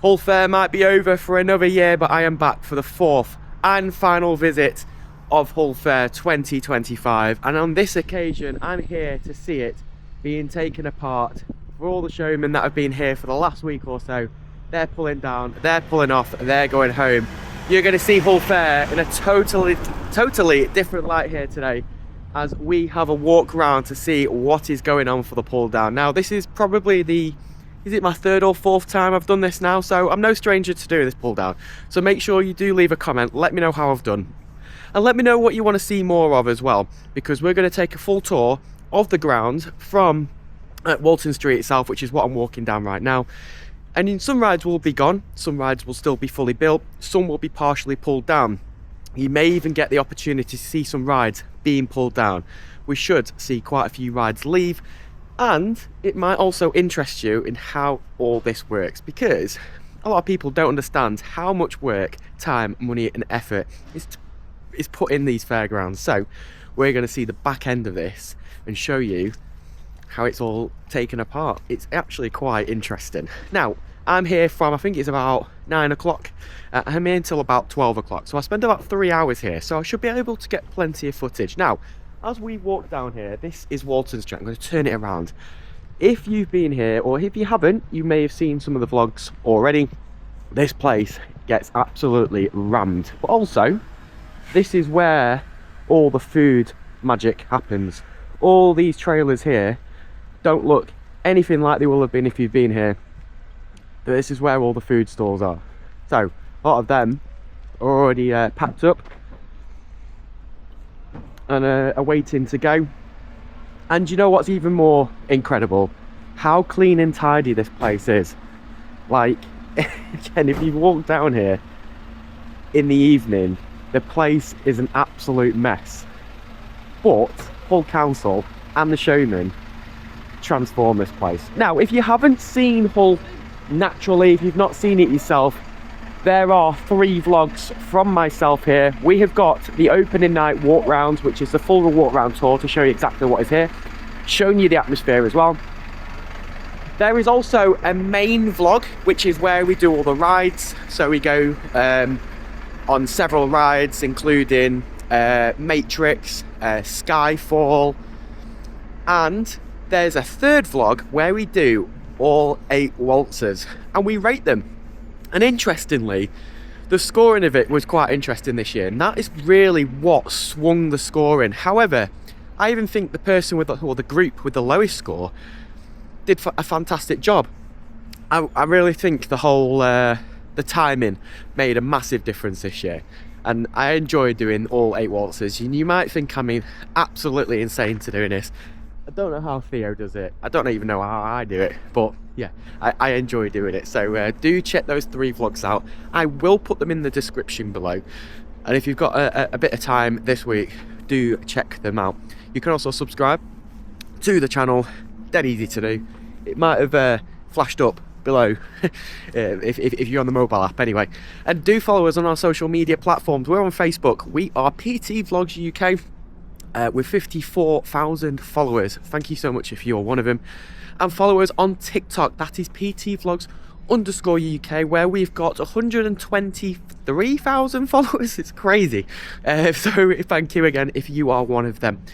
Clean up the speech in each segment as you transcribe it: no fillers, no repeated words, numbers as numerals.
Hull Fair might be over for another year, but I am back for the 4th and final visit of Hull Fair 2025, and on this occasion I'm here to see it being taken apart. For all the showmen that have been here for the last week or so, they're pulling down, they're pulling off, they're going home. You're going to see Hull Fair in a totally different light here today, as we have a walk around to see what is going on for the pull down. Now this is probably is it my 3rd or 4th time I've done this now, so I'm no stranger to doing this pull down. So make sure you do leave a comment, let me know how I've done. And let me know what you want to see more of as well, because we're going to take a full tour of the grounds from Walton Street itself, which is what I'm walking down right now. And some rides will be gone, some rides will still be fully built, some will be partially pulled down. You may even get the opportunity to see some rides being pulled down. We should see quite a few rides leave, and it might also interest you in how all this works, because a lot of people don't understand how much work, time, money and effort is put in these fairgrounds. So we're going to see the back end of this and show you how it's all taken apart. It's actually quite interesting. Now I'm here from, I think it's about 9 o'clock. I'm here until about 12 o'clock, so I spend about 3 hours here, so I should be able to get plenty of footage. Now as we walk down here, this is Walton Street. I'm going to turn it around. If you've been here, or if you haven't, you may have seen some of the vlogs already. This place gets absolutely rammed, but also this is where all the food magic happens. All these trailers here don't look anything like they will have been if you've been here. But this is where all the food stalls are. So a lot of them are already packed up and are waiting to go. And you know what's even more incredible? How clean and tidy this place is. Like, again, if you walk down here in the evening, the place is an absolute mess. But Hull Council and the showmen transform this place. Now, if you haven't seen Hull naturally, if you've not seen it yourself, there are 3 vlogs from myself here. We have got the opening night walk round, which is the full walk round tour to show you exactly what is here, showing you the atmosphere as well. There is also a main vlog, which is where we do all the rides. So we go on several rides, including Matrix, Skyfall, and there's a 3rd vlog where we do all 8 Waltzers and we rate them. And interestingly, the scoring of it was quite interesting this year, and that is really what swung the scoring. However, I even think the person with the group with the lowest score did a fantastic job. I really think the whole the timing made a massive difference this year, and I enjoy doing all 8 waltzes. And you might think I'm absolutely insane to doing this. I don't know how Theo does it. I don't even know how I do it, but yeah, I enjoy doing it. So do check those 3 vlogs out. I will put them in the description below, and if you've got a bit of time this week, do check them out. You can also subscribe to the channel, dead easy to do. It might have flashed up below if you're on the mobile app anyway. And do follow us on our social media platforms. We're on Facebook. We are PT Vlogs UK. With 54,000 followers. Thank you so much if you're one of them. And follow us on TikTok. That is PT Vlogs _UK, where we've got 123,000 followers. It's crazy. So thank you again if you are one of them.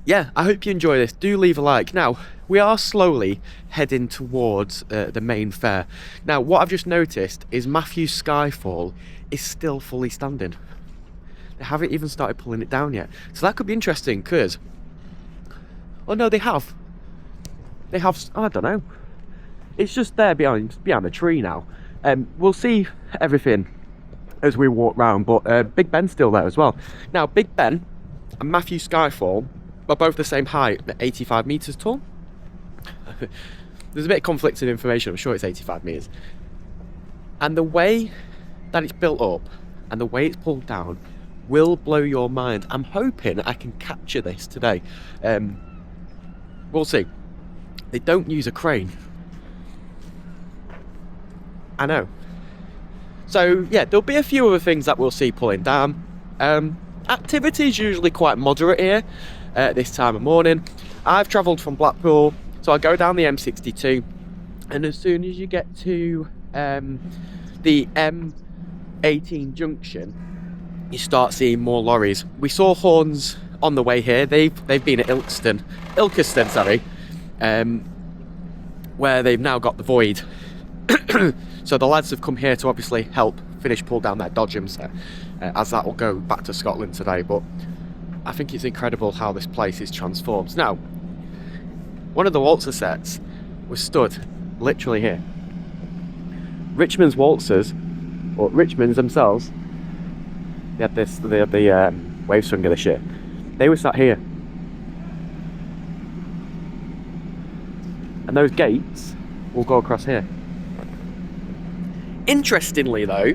Yeah, I hope you enjoy this. Do leave a like. Now, we are slowly heading towards the main fair. Now, what I've just noticed is Matthews Skyfall is still fully standing. They haven't even started pulling it down yet. So that could be interesting, because... Oh no, they have. They have... I don't know. It's just there behind the tree now. We'll see everything as we walk round, but Big Ben's still there as well. Now, Big Ben and Matthews Skyfall are both the same height, 85 metres tall. There's a bit of conflicting information. I'm sure it's 85 metres. And the way that it's built up and the way it's pulled down will blow your mind. I'm hoping I can capture this today. We'll see. They don't use a crane. I know. So yeah, there'll be a few other things that we'll see pulling down. Activity is usually quite moderate here at this time of morning. I've travelled from Blackpool, so I go down the M62 And as soon as you get to the M18 junction, you start seeing more lorries. We saw horns on the way here. They've been at Ilkeston, sorry, where they've now got the void. So the lads have come here to obviously help finish pull down their dodgems, as that will go back to Scotland today. But I think it's incredible how this place is transformed. Now, one of the Waltzer sets was stood literally here. Richmond's Waltzers, or Richmond's themselves, they had the wave stringer this year. They were sat here. And those gates will go across here. Interestingly though,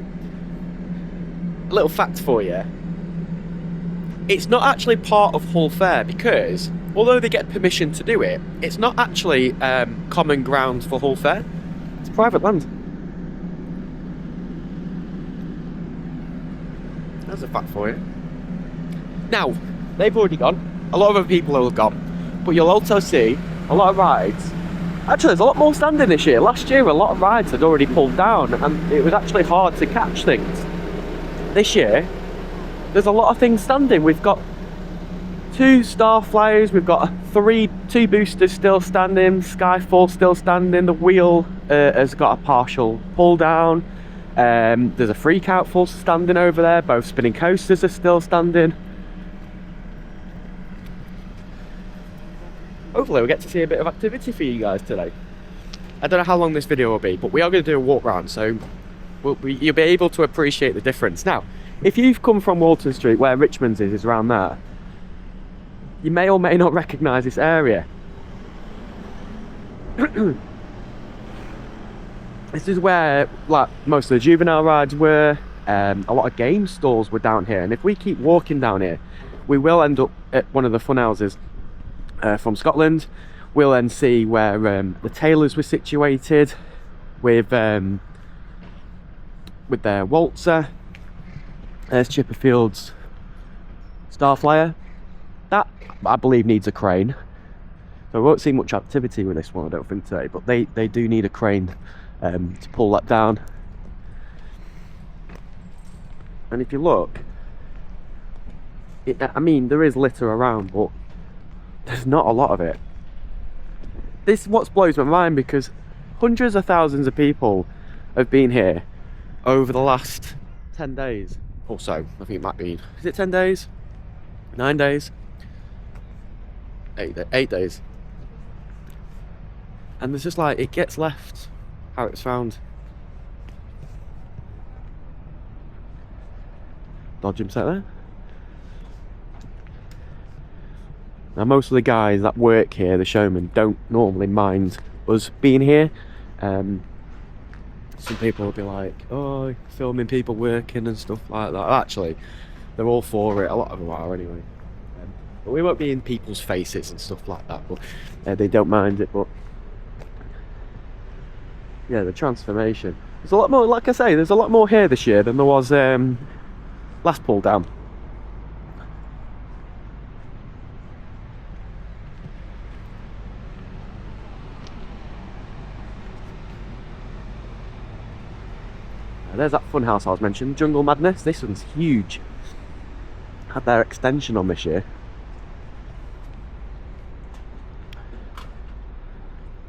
a little fact for you, it's not actually part of Hull Fair, because although they get permission to do it, it's not actually common ground for Hull Fair. It's private land. That's a fact for you. Now, they've already gone. A lot of other people have gone. But you'll also see a lot of rides. Actually, there's a lot more standing this year. Last year, a lot of rides had already pulled down, and it was actually hard to catch things. This year, there's a lot of things standing. We've got 2 Starflyers, we've got 2 boosters still standing, Skyfall still standing, the wheel has got a partial pull down, there's a freak out full standing over there, both spinning coasters are still standing. Hopefully we'll get to see a bit of activity for you guys today. I don't know how long this video will be, but we are going to do a walk round, so you'll be able to appreciate the difference. Now, if you've come from Walton Street, where Richmond's is around there, you may or may not recognise this area. This is where like most of the juvenile rides were. A lot of game stalls were down here, and if we keep walking down here, we will end up at one of the fun houses from Scotland. We'll then see where the Taylors were situated with their Waltzer. There's Chipperfield's Starflyer. That, I believe, needs a crane. So we won't see much activity with this one, I don't think, today. But they do need a crane to pull that down. And if you look, I mean, there is litter around, but there's not a lot of it. This is what blows my mind, because hundreds of thousands of people have been here over the last 10 days or so. I think it might be, is it 10 days? 9 days? 8 days. And it's just like, it gets left how it's found. Dodgem set there. Now, most of the guys that work here, the showmen, don't normally mind us being here. Some people will be like, oh, filming people working and stuff like that. Actually, they're all for it. A lot of them are anyway. But we won't be in people's faces and stuff like that. But they don't mind it. But yeah, the transformation. There's a lot more, like I say, there's a lot more here this year than there was last pull down. There's that fun house I was mentioning, Jungle Madness. This one's huge. Had their extension on this year.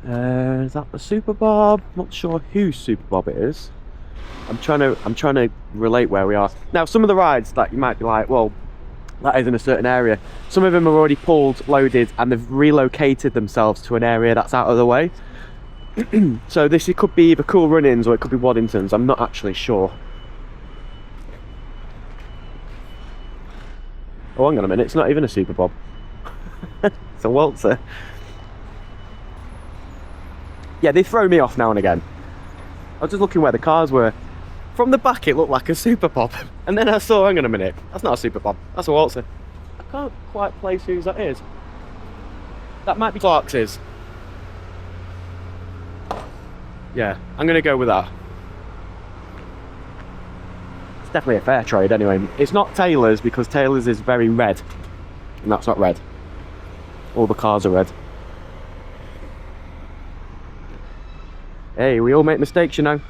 Is that the Super Bob? Not sure whose Super Bob it is. I'm trying to relate where we are. Now, some of the rides that you might be like, well, that is in a certain area. Some of them are already pulled, loaded, and they've relocated themselves to an area that's out of the way. So it could be either Cool Runnings or it could be Waddingtons. I'm not actually sure. Oh, hang on a minute. It's not even a Super Bob. It's a Waltzer. Yeah, they throw me off now and again. I was just looking where the cars were. From the back, it looked like a Super Bob. And then I saw, hang on a minute. That's not a Super Bob. That's a Waltzer. I can't quite place whose that is. That might be Clark's. Yeah, I'm going to go with that. It's definitely a fair trade anyway. It's not Taylor's, because Taylor's is very red. And that's not red. All the cars are red. Hey, we all make mistakes, you know.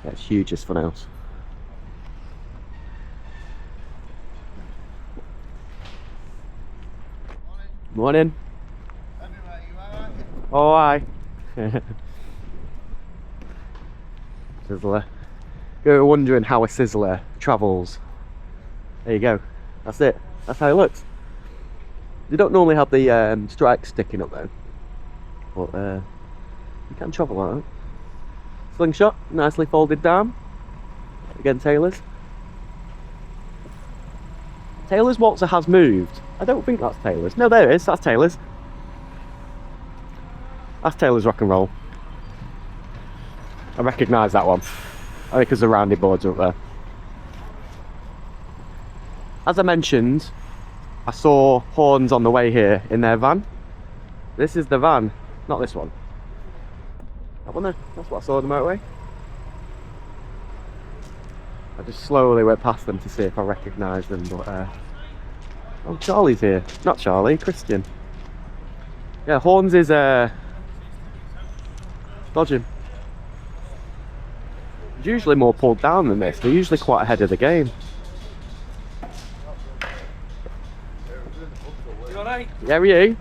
That's huge, this funhouse. Morning. Oh, hi. Sizzler. You're wondering how a sizzler travels. There you go. That's it. That's how it looks. They don't normally have the strikes sticking up though. But you can travel like that. Slingshot, nicely folded down. Again, Taylor's. Taylor's Waltzer has moved. I don't think that's Taylor's. No, there it is. That's Taylor's. That's Taylor's Rock and Roll. I recognise that one. I think because the rounded boards are up there. As I mentioned, I saw horns on the way here in their van. This is the van, not this one. That one there. That's what I saw on the motorway. I just slowly went past them to see if I recognised them, but oh, Charlie's here. Not Charlie, Christian. Yeah, horns is dodging. It's usually more pulled down than this. They're usually quite ahead of the game. You alright? Yeah, are you?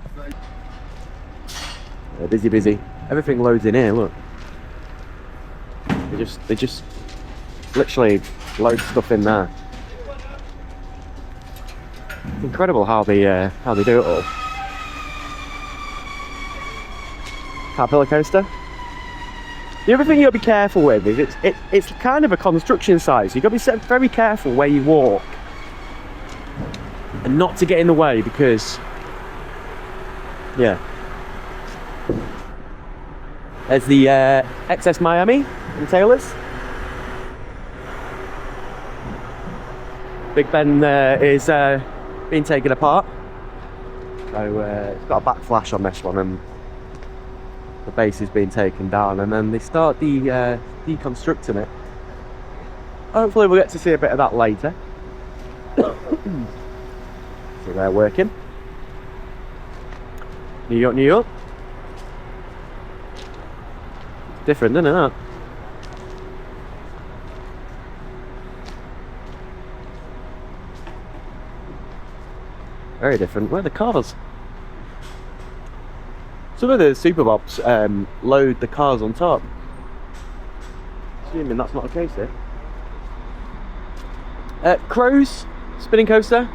Yeah, busy, busy. Everything loads in here, look. They just literally load stuff in there. It's incredible how they do it all. Caterpillar coaster. The other thing you got to be careful with is it's kind of a construction site, so you got to be very careful where you walk and not to get in the way, because yeah. There's the XS Miami in Taylor's. Big Ben is being taken apart, so it's got a backflash on this one, and the base is being taken down, and then they start deconstructing it. Hopefully we'll get to see a bit of that later. So they're working. New York, New York. Different, isn't it, that? Very different. Where are the cars? Some of the Superbobs load the cars on top. Assuming that's not the case here. Crow's spinning coaster.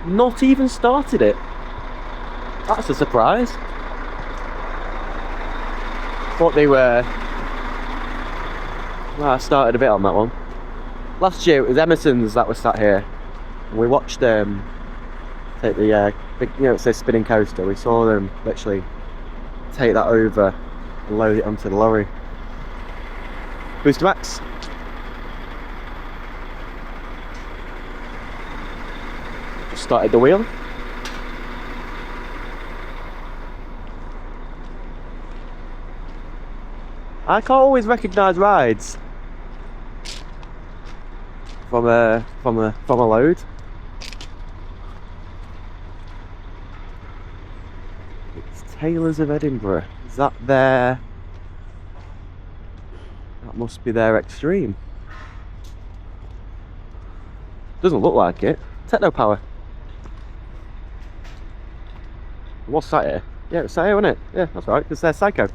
Not even started it. That's a surprise. Thought they were. Well, I started a bit on that one. Last year it was Emerson's that was sat here. And we watched them take the big, you know, it says spinning coaster. We saw them literally take that over and load it onto the lorry. Booster Max. Just started the wheel. I can't always recognise rides from a load. It's Taylor's of Edinburgh. Is that their? That must be their Extreme. Doesn't look like it. Techno Power. What's that here? Yeah, it's sat here, wasn't it? Yeah, that's right, because they're Psycho.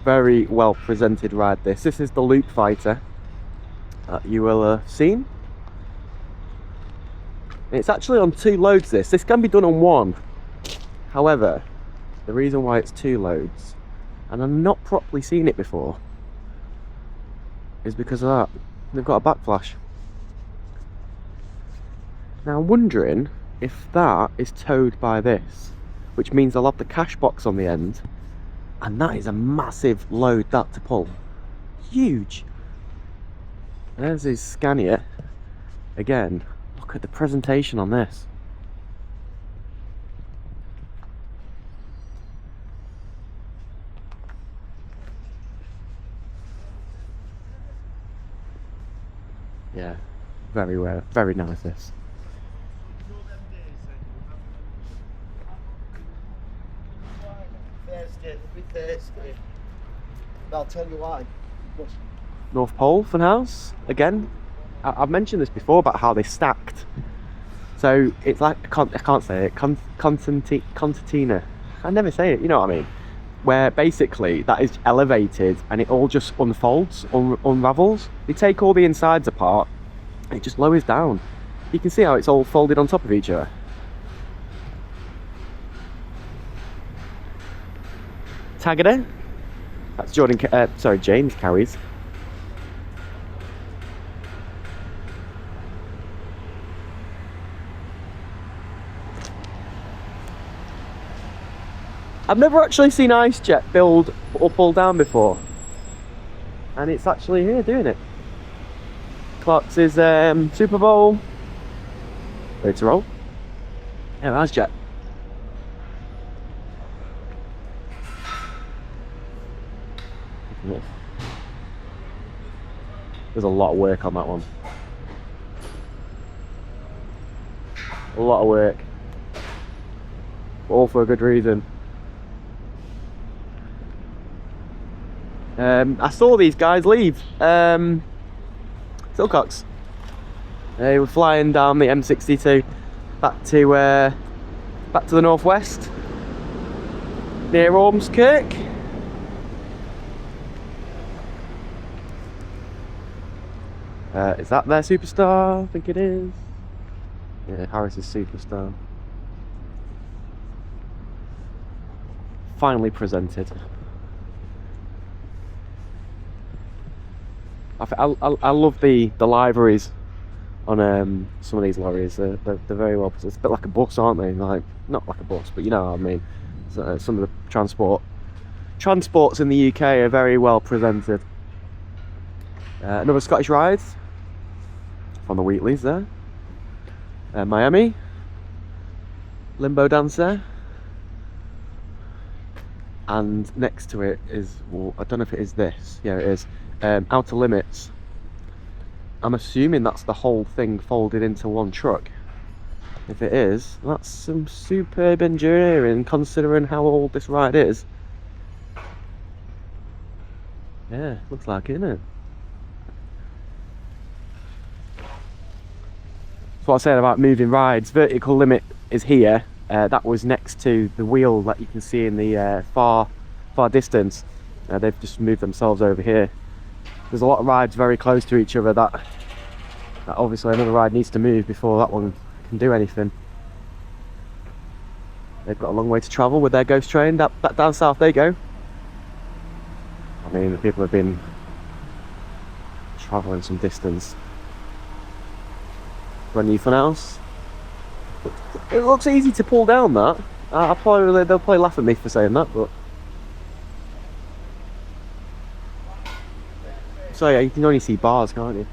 Very well presented ride this. This is the Loop Fighter that you will have seen. It's actually on 2 loads this. This can be done on 1. However, the reason why it's 2 loads, and I've not properly seen it before, is because of that. They've got a backflash. Now I'm wondering if that is towed by this, which means they'll have the cash box on the end. And that is a massive load that to pull. Huge. There's his Scania. Again, look at the presentation on this. Yeah, very rare, very nice this. Thursday. I'll tell you why. North Pole Fun House again. I've mentioned this before about how they stacked. So it's like I can't say it. Concertina. I never say it. You know what I mean? Where basically that is elevated and it all just unfolds, unravels. They take all the insides apart. And it just lowers down. You can see how it's all folded on top of each other. Tagada. That's James Carey's. I've never actually seen IceJet build or pull down before, and it's actually here doing it. Clark's Super Bowl. Ready to roll? Yeah, IceJet. There's a lot of work on that one. A lot of work. All for a good reason. I saw these guys leave Silcox. They were flying down the M62 back to the northwest near Ormskirk. Is that their Superstar? I think it is. Yeah, Harris's Superstar. Finally presented. I love the liveries on some of these lorries. They're very well presented. It's a bit like a bus, aren't they? Like, not like a bus, but you know what I mean. So, some of the transports in the UK are very well presented. Another Scottish ride from the Wheatleys there. Miami. Limbo Dancer. And next to it is, well, I don't know if it is this. Yeah, it is. Outer Limits. I'm assuming that's the whole thing folded into one truck. If it is, that's some superb engineering considering how old this ride is. Yeah, looks like it, isn't it? That's what I said about moving rides. Vertical limit is here. That was next to the wheel that you can see in the far distance. They've just moved themselves over here. There's a lot of rides very close to each other that obviously another ride needs to move before that one can do anything. They've got a long way to travel with their ghost train. Back down south they go. I mean, the people have been travelling some distance. Brand new funhouse. It looks easy to pull down that. They'll probably laugh at me for saying that, but so yeah, you can only see bars, can't you?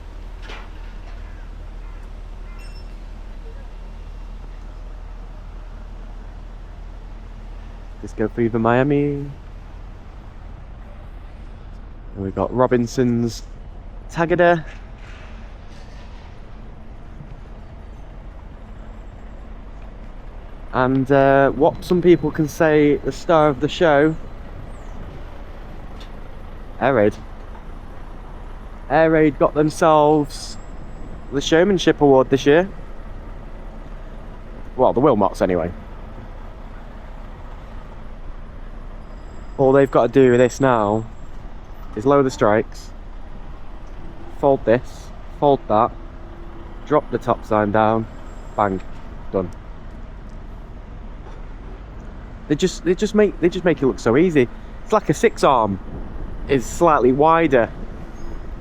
Just go through the Miami. And we've got Robinson's Tagada. And what some people can say the star of the show, Air Raid. Air Raid got themselves the Showmanship Award this year. Well, the Wilmots anyway. All they've got to do with this now is lower the strikes, fold this, fold that, drop the top sign down, bang, done. They just make it look so easy. It's like a 6-arm is slightly wider,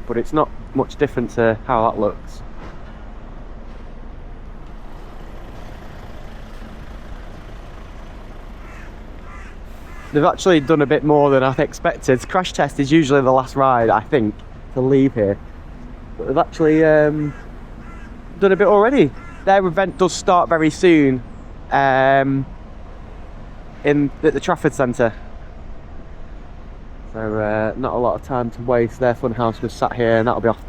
but it's not much different to how that looks. They've actually done a bit more than I expected. Crash Test is usually the last ride, I think, to leave here. But they've actually done a bit already. Their event does start very soon at the Trafford Centre. So not a lot of time to waste. Their fun house was sat here, and that'll be off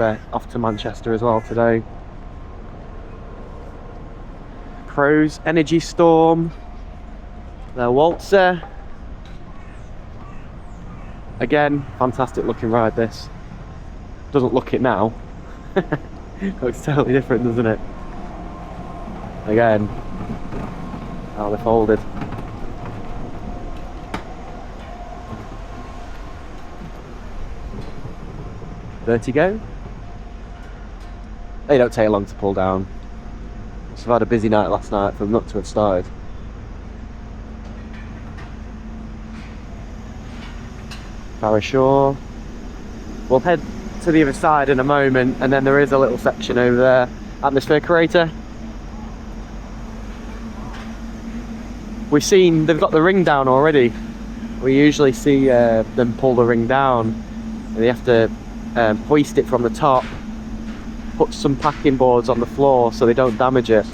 to Manchester as well today. Pros Energy Storm, their Waltzer. Again, fantastic looking ride this. Doesn't look it now. Looks totally different, doesn't it? Again, how they're folded. Vertigo. They don't take long to pull down. Must have had a busy night last night for them not to have started. Parashore. We'll head to the other side in a moment, and then there is a little section over there. Atmosphere Creator. We've seen they've got the ring down already. We usually see them pull the ring down, and they have to hoist it from the top, put some packing boards on the floor so they don't damage it.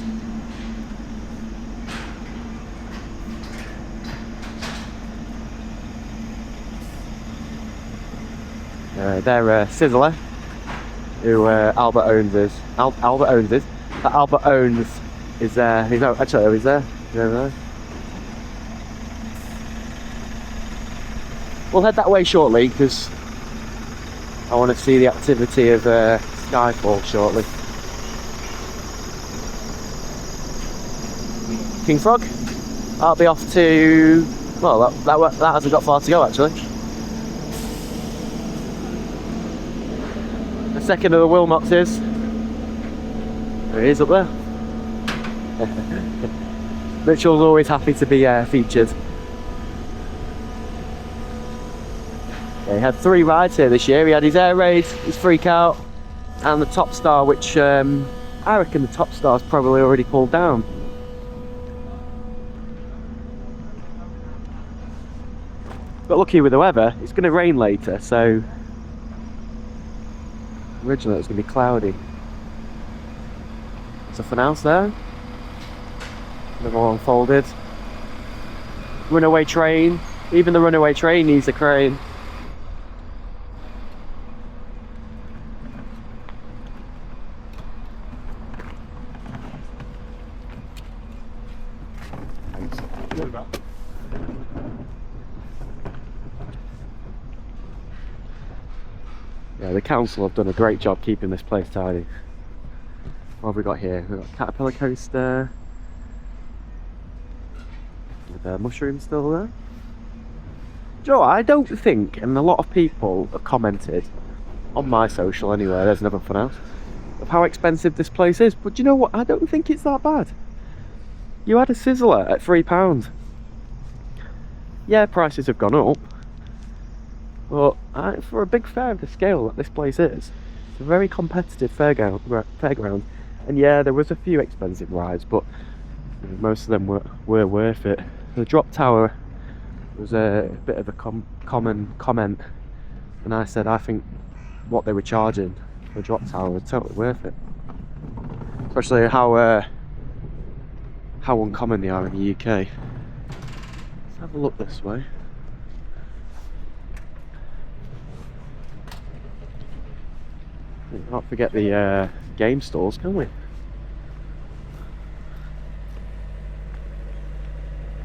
They're Sizzler, who Albert owns is. Albert owns is. That Albert owns is there. He's no, actually, he's there. He's over there. We'll head that way shortly because I want to see the activity of Skyfall shortly. King Frog. I'll be off to. Well, that hasn't got far to go actually. The second of the Wilmotses. There he is up there. Mitchell's always happy to be featured. Yeah, he had 3 rides here this year. He had his Air Raid, his Freak Out, and the Top Star, which I reckon the Top Star's probably already pulled down. But lucky with the weather, it's going to rain later, so originally it was going to be cloudy. There's a fun house there. Another one folded. Runaway train. Even the runaway train needs a crane. Yeah, the council have done a great job keeping this place tidy. What have we got here? We've got Caterpillar Coaster. With the mushroom still there. Do you know what? I don't think, and a lot of people have commented on my social anyway, there's another fun house, of how expensive this place is. But do you know what? I don't think it's that bad. You had a Sizzler at £3. Yeah, prices have gone up. But for a big fair of the scale that this place is, it's a very competitive fairground. And yeah, there was a few expensive rides, but most of them were worth it. The drop tower was a bit of a common comment, and I said I think what they were charging for the drop tower was totally worth it. Especially how uncommon they are in the UK. Let's have a look this way. We can't forget the game stalls, can we? I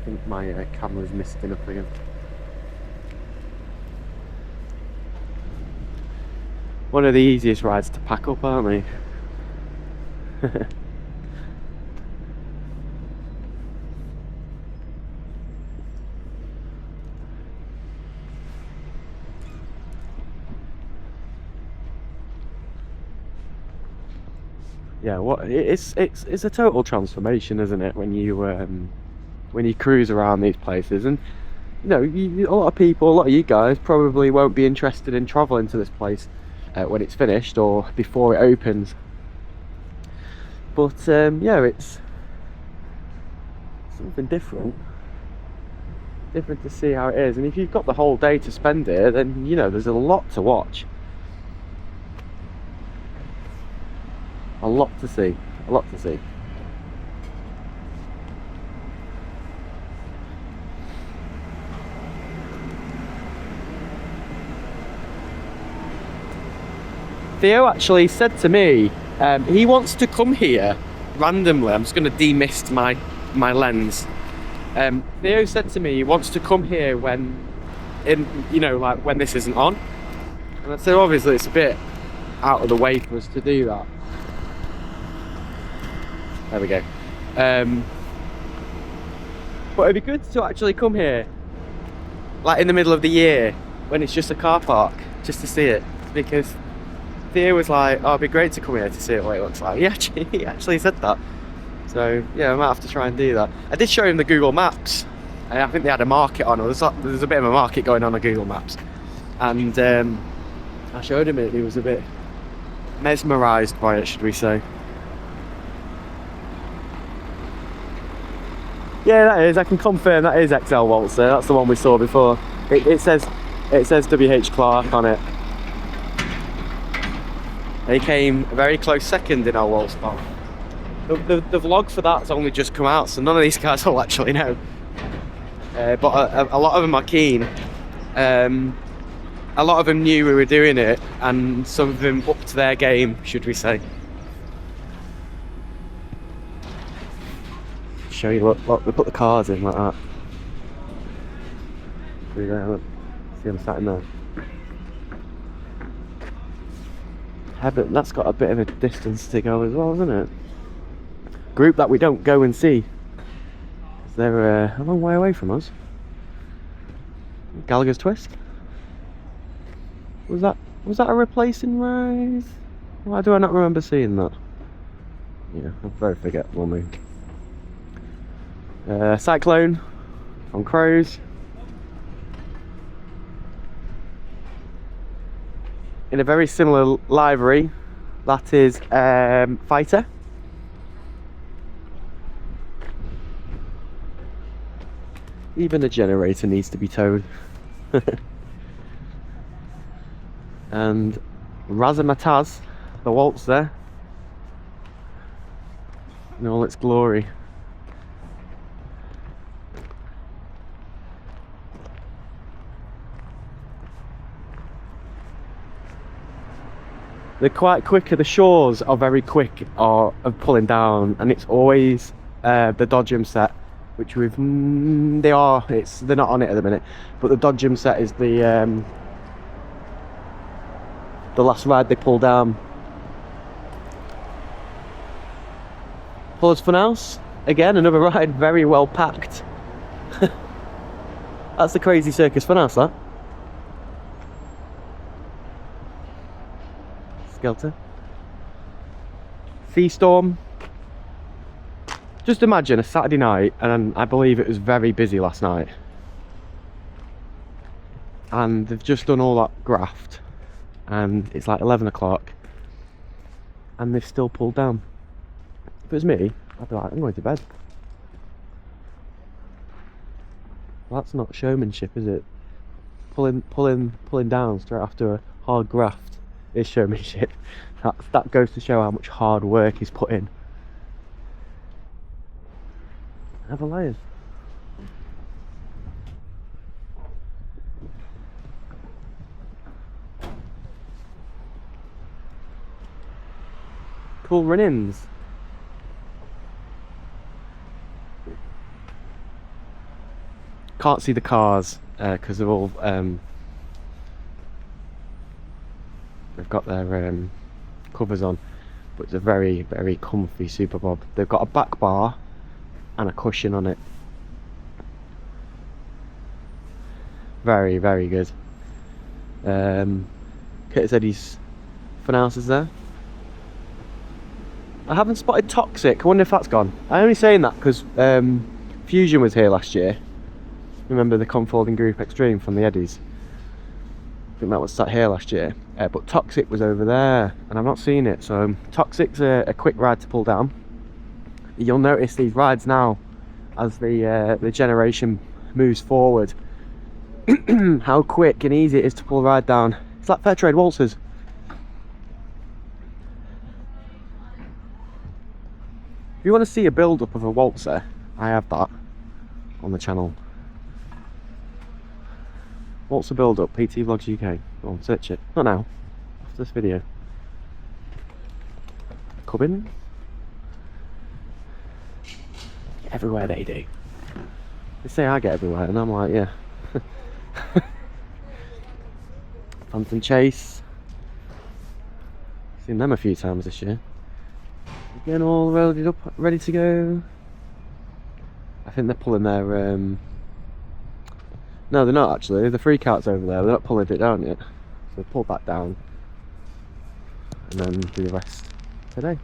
think my camera's misting up again. One of the easiest rides to pack up, aren't they? Yeah, it's a total transformation, isn't it, when you cruise around these places. And you know, a lot of people, a lot of you guys probably won't be interested in travelling to this place when it's finished or before it opens. But yeah, it's something different to see how it is. And if you've got the whole day to spend here, then you know there's a lot to watch. A lot to see. Theo actually said to me, he wants to come here randomly. I'm just going to demist my lens. Theo said to me he wants to come here when, like when this isn't on. And I said obviously it's a bit out of the way for us to do that. There we go. But it'd be good to actually come here, like in the middle of the year, when it's just a car park, just to see it. Because Theo was like, oh, it'd be great to come here to see what it looks like. He actually said that. So yeah, I might have to try and do that. I did show him the Google Maps. I think they had a market on, or there's a bit of a market going on Google Maps. And I showed him it, he was a bit mesmerised by it, should we say. Yeah, that is, I can confirm that is XL Waltzer. That's the one we saw before. It says WH Clark on it. They came a very close second in our Waltz spot. The vlog for that's only just come out, so none of these guys will actually know. But a lot of them are keen. A lot of them knew we were doing it, and some of them upped their game, should we say. Show you, look, they put the cars in like that. See there, look. See them sat in there. Yeah, but that's got a bit of a distance to go as well, isn't it? Group that we don't go and see. They're a long way away from us. Gallagher's Twist. Was that a replacing Rise? Why do I not remember seeing that? Yeah, I'm very forgetful, me. Cyclone from Crows. In a very similar livery, that is Fighter. Even the generator needs to be towed. And Razzmatazz, the Waltzer, in all its glory. They're quite quick. The shores are very quick of pulling down, and it's always the Dodgem set, which they're not on it at the minute, but the Dodgem set is the last ride they pull down. Pullers Funhouse, again another ride, very well packed. That's the Crazy Circus Funhouse, that. Skelter. Seastorm. Just imagine a Saturday night, and I believe it was very busy last night, and they've just done all that graft, and it's like 11 o'clock, and they've still pulled down. If it was me, I'd be like, I'm going to bed. Well, that's not showmanship, is it? Pulling down straight after a hard graft is showmanship. That goes to show how much hard work is put in. Have a layers. Cool run-ins. Can't see the cars because they're all they've got their covers on, but it's a very, very comfy Super Bob. They've got a back bar and a cushion on it. Very, very good. Curtis Eddie's Funhouse is there. I haven't spotted Toxic. I wonder if that's gone. I'm only saying that because Fusion was here last year. Remember the Confolding Group Extreme from the Eddies? I think that was sat here last year. But Toxic was over there, and I've not seen it. So Toxic's a quick ride to pull down. You'll notice these rides now, as the generation moves forward, how quick and easy it is to pull a ride down. It's like fair trade Waltzers. If you want to see a build-up of a Waltzer, I have that on the channel. Waltzer build-up, PT Vlogs UK. Go on, search it. Not now, after this video. Cubbins. Everywhere they do. They say I get everywhere, and I'm like, yeah. Phantom Chase. Seen them a few times this year. Again, all loaded up, ready to go. I think they're pulling their. No, they're not actually. The free cart's over there. They're not pulling it down yet. So they pull that down, and then do the rest today.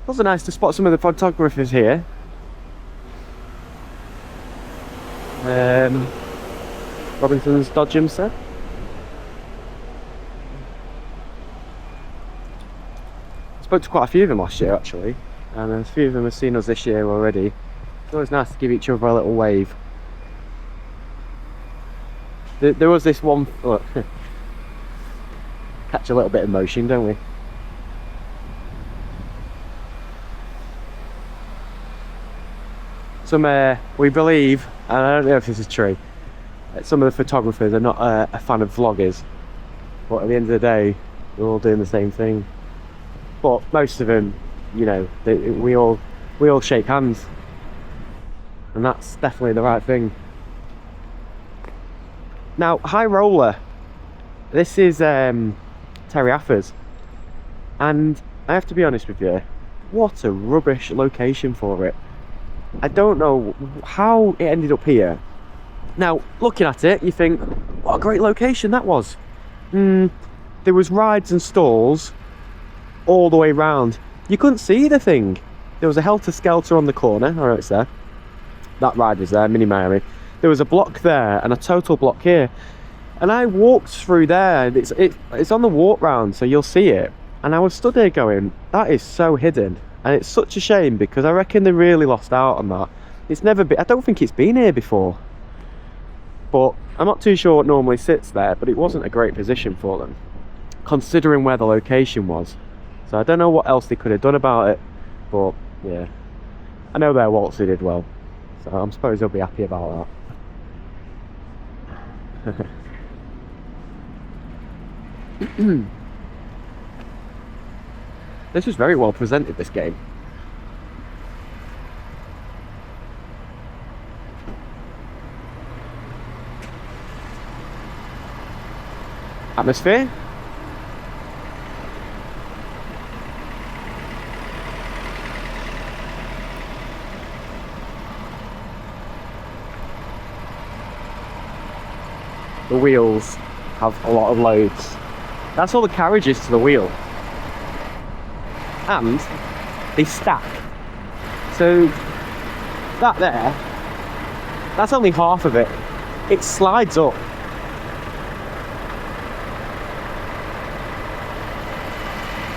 Also nice to spot some of the photographers here. Robinson's Dodgem set. I spoke to quite a few of them last year actually, and a few of them have seen us this year already. It's always nice to give each other a little wave. There was this one, look, catch a little bit of motion, don't we? Some, we believe, and I don't know if this is true, some of the photographers are not a fan of vloggers, but at the end of the day, they're all doing the same thing. But most of them, you know, we all shake hands, and that's definitely the right thing. Now, High Roller, this is Terry Affers, and I have to be honest with you, what a rubbish location for it. I don't know how it ended up here. Now, looking at it, you think, what a great location that was. There was rides and stalls all the way round. You couldn't see the thing. There was a Helter Skelter on the corner. Oh, it's there. That ride was there, Mini Miami. There was a block there and a total block here. And I walked through there. It's on the walk round, so you'll see it. And I was stood there going, that is so hidden. And it's such a shame because I reckon they really lost out on that. It's never been, I don't think it's been here before. But I'm not too sure what normally sits there, but it wasn't a great position for them, considering where the location was. So I don't know what else they could have done about it, but yeah. I know their Waltzer did well, so I suppose they'll be happy about that. This was very well presented, this game. Atmosphere. The wheels have a lot of loads. That's all the carriages to the wheel. And they stack. So that there, that's only half of it. It slides up.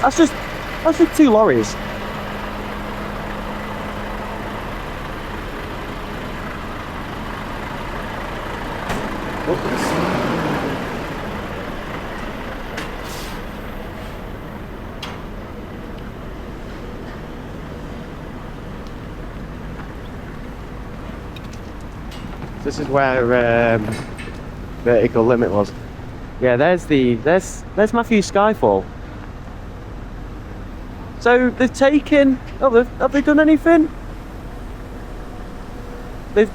That's just 2 lorries. This is where vertical limit was. Yeah, there's Matthews Skyfall. So they've taken. Have they done anything?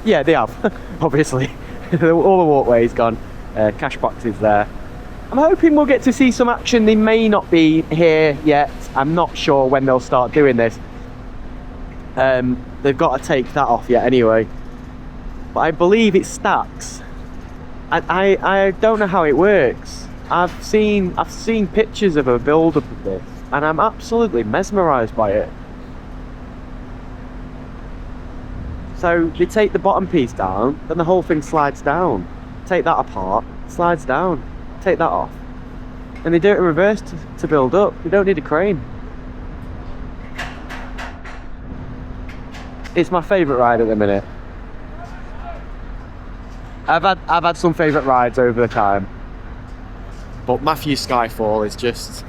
Yeah, they have. Obviously, all the walkway's gone. Cash box is there. I'm hoping we'll get to see some action. They may not be here yet. I'm not sure when they'll start doing this. They've got to take that off yet anyway. But I believe it stacks. I don't know how it works. I've seen pictures of a build-up of this, and I'm absolutely mesmerised by it. So they take the bottom piece down, then the whole thing slides down. Take that apart, slides down. Take that off, and they do it in reverse to build up. You don't need a crane. It's my favourite ride at the minute. I've had some favourite rides over the time, but Matthews Skyfall is just.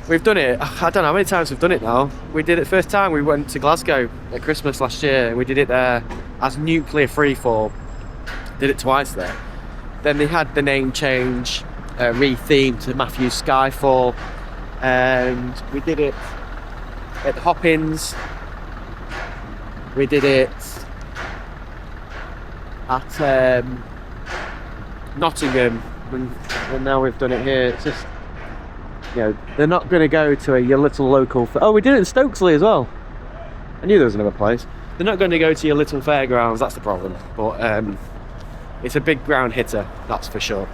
We've done it. I don't know how many times we've done it now. We did it first time. We went to Glasgow at Christmas last year, and we did it there as nuclear freefall. Did it twice there. Then they had the name change, rethemed to Matthews Skyfall, and we did it at the Hop-Ins. We did it at Nottingham, and now we've done it here. It's just, you know, they're not going to go to your little local. Oh, we did it in Stokesley as well. I knew there was another place. They're not going to go to your little fairgrounds. That's the problem. But it's a big ground hitter, that's for sure.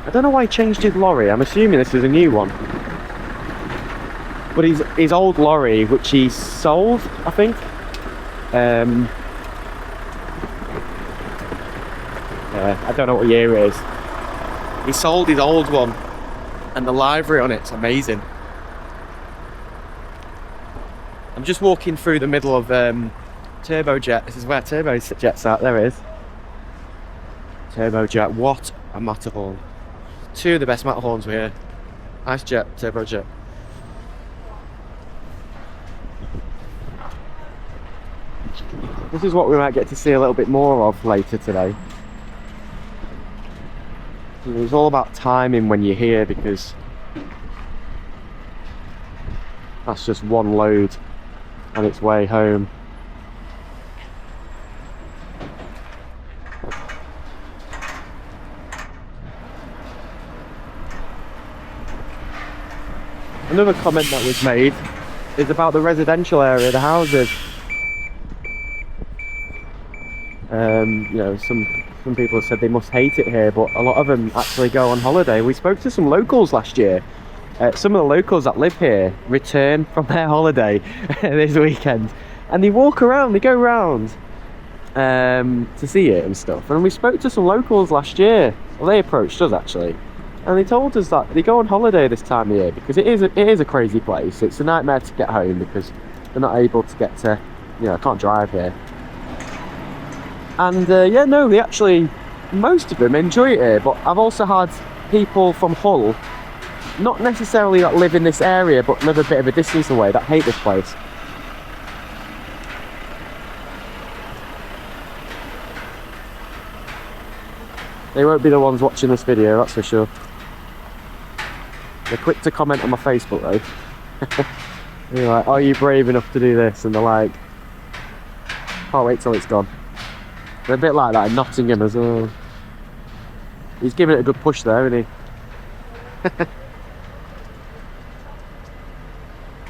I don't know why he changed his lorry. I'm assuming this is a new one. But his old lorry, which he sold, I think. I don't know what year it is. He sold his old one, and the livery on it's amazing. I'm just walking through the middle of Turbojet. This is where Turbojet's at. There it is. Turbojet. What a Matterhorn. Two of the best Matterhorns were here. Nice jet, Turbojet. This is what we might get to see a little bit more of later today. It's all about timing when you're here, because that's just one load on its way home. Another comment that was made is about the residential area, the houses. You know, some people have said they must hate it here, but a lot of them actually go on holiday. We spoke to some locals last year. Some of the locals that live here return from their holiday this weekend, and they walk around, they go around to see it and stuff. And we spoke to some locals last year. Well, they approached us actually, and they told us that they go on holiday this time of year because it is a crazy place. It's a nightmare to get home because they're not able to get to, you know, can't drive here. And yeah, no, they actually, most of them enjoy it here. But I've also had people from Hull, not necessarily that live in this area, but live a bit of a distance away, that hate this place. They won't be the ones watching this video, that's for sure. They're quick to comment on my Facebook though. They're like, are you brave enough to do this? And they're like, can't wait till it's gone. They're a bit like that in Nottingham as well. He's giving it a good push there, isn't he?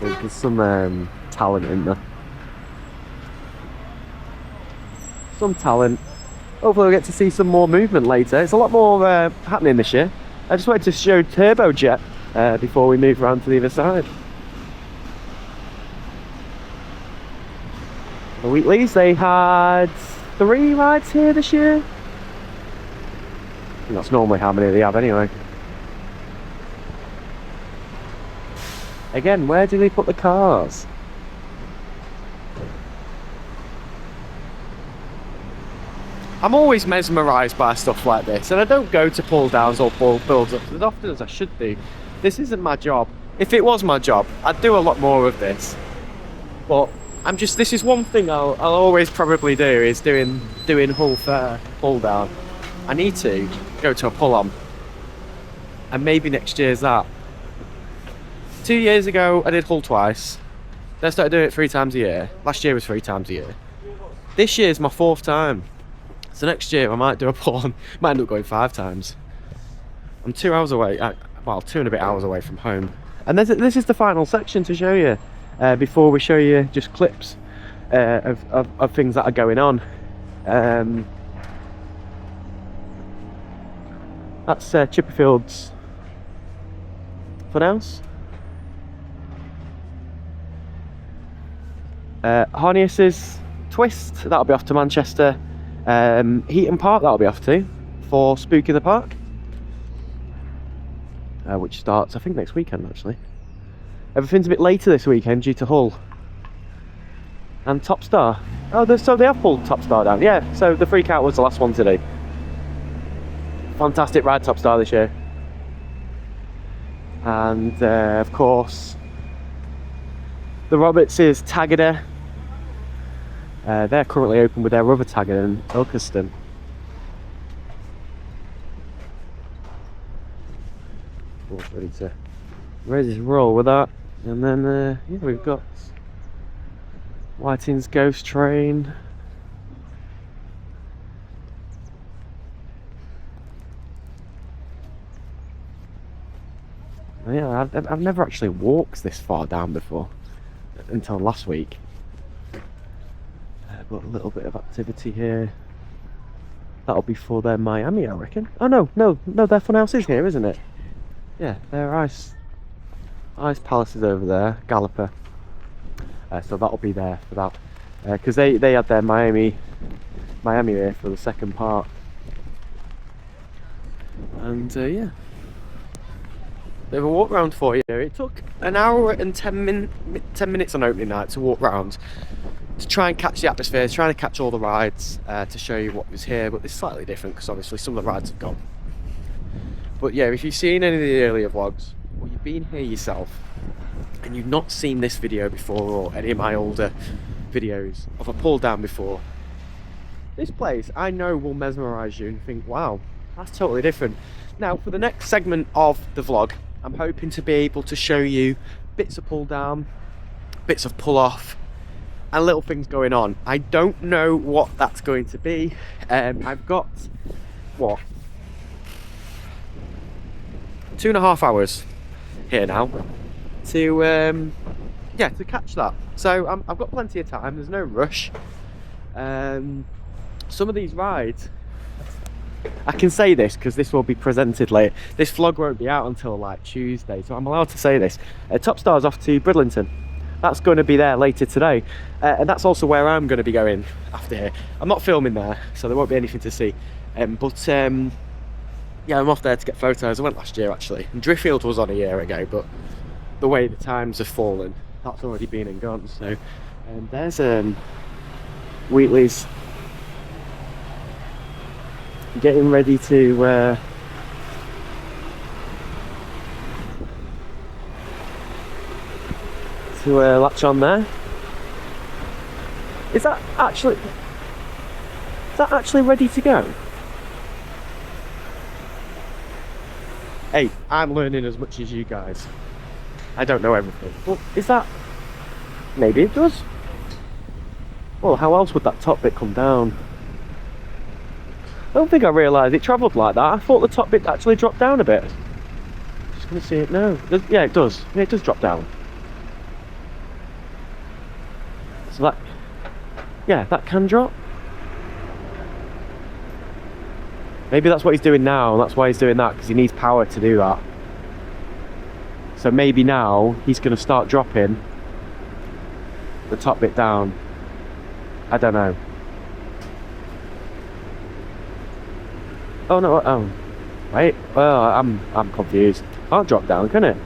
There's some talent in there. Some talent. Hopefully we'll get to see some more movement later. It's a lot more happening this year. I just wanted to show Turbojet before we move around to the other side. The Wheatleys, they had 3 rides here this year. And that's normally how many they have anyway. Again, where do they put the cars? I'm always mesmerised by stuff like this, and I don't go to pull downs or pull builds ups as often as I should do. This isn't my job. If it was my job, I'd do a lot more of this. But this is one thing I'll always probably do, is doing Hull Fair pull down. I need to go to a pull on, and maybe next year's that. 2 years ago I did Hull twice. Then I started doing it 3 times a year. Last year was 3 times a year. This year's my 4th time. So next year I might do a pull on. Might end up going 5 times. I'm 2 hours away, well, 2 and a bit hours away from home. And this is the final section to show you. Before we show you just clips of things that are going on. That's Chipperfield's funhouse. Harnius's Twist, that'll be off to Manchester. Heaton Park, that'll be off to for Spook in the Park, which starts I think next weekend actually. Everything's a bit later this weekend due to Hull. And Top Star. Oh, so they have pulled Top Star down. Yeah, so the Freak Out was the last one today. Fantastic ride, Top Star, this year. And of course, the Roberts' Tagada. They're currently open with their rubber tag in Ilkeston. Ready to roll with that. And then yeah, we've got Whiting's Ghost Train. Yeah, I've never actually walked this far down before until last week. But a little bit of activity here. That'll be for their Miami, I reckon. Oh no, their funhouse is here, isn't it? Yeah, their ice palace is over there, Galloper. So that'll be there for that. Because they had their Miami here for the second part. And yeah. Bit of a walk round for you. It took an hour and 10 minutes on opening night to walk round, to try and catch the atmosphere, trying to catch all the rides, to show you what was here. But it's slightly different because obviously some of the rides have gone. But yeah, if you've seen any of the earlier vlogs, or you've been here yourself and you've not seen this video before, or any of my older videos of a pull down before, this place I know will mesmerise you and think, wow, that's totally different. Now for the next segment of the vlog, I'm hoping to be able to show you bits of pull down, bits of pull off, and little things going on. I don't know what that's going to be. I've got, what, 2.5 hours here now to yeah, to catch that. So I've got plenty of time, there's no rush. Some of these rides, I can say this because this will be presented late. This vlog won't be out until like Tuesday, so I'm allowed to say this. Top Star's off to Bridlington. That's going to be there later today, and that's also where I'm going to be going after here. I'm not filming there, so there won't be anything to see. But yeah, I'm off there to get photos. I went last year actually, and Driffield was on a year ago, but the way the times have fallen, that's already been and gone. So there's Wheatley's getting ready to latch on there. Is that actually ready to go? Hey, I'm learning as much as you guys. I don't know everything. Well, is that... Maybe it does. Well, how else would that top bit come down? I don't think I realised it travelled like that. I thought the top bit actually dropped down a bit. Just gonna see it now. Yeah, it does. Yeah, it does drop down. So that... Yeah, that can drop. Maybe that's what he's doing now. That's why he's doing that, because he needs power to do that. So maybe now he's going to start dropping the top bit down. I don't know. Oh no! Oh, wait. Well, I'm confused. Can't drop down, can it?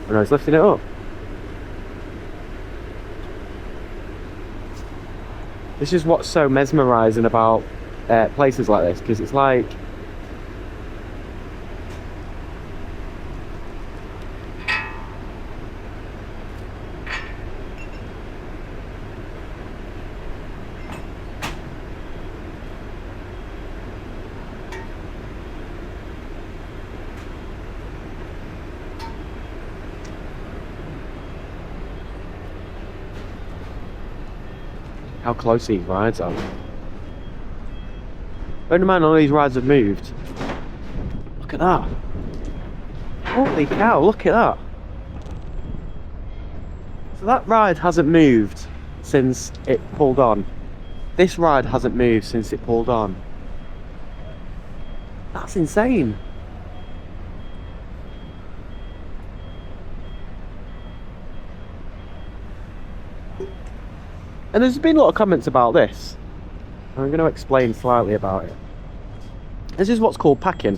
Oh no, he's lifting it up. This is what's so mesmerising about places like this, because it's like how close these rides are. Bear in mind all these rides have moved. Look at that. Holy cow, look at that. So that ride hasn't moved since it pulled on. This ride hasn't moved since it pulled on. That's insane. And there's been a lot of comments about this. I'm going to explain slightly about it. This is what's called packing.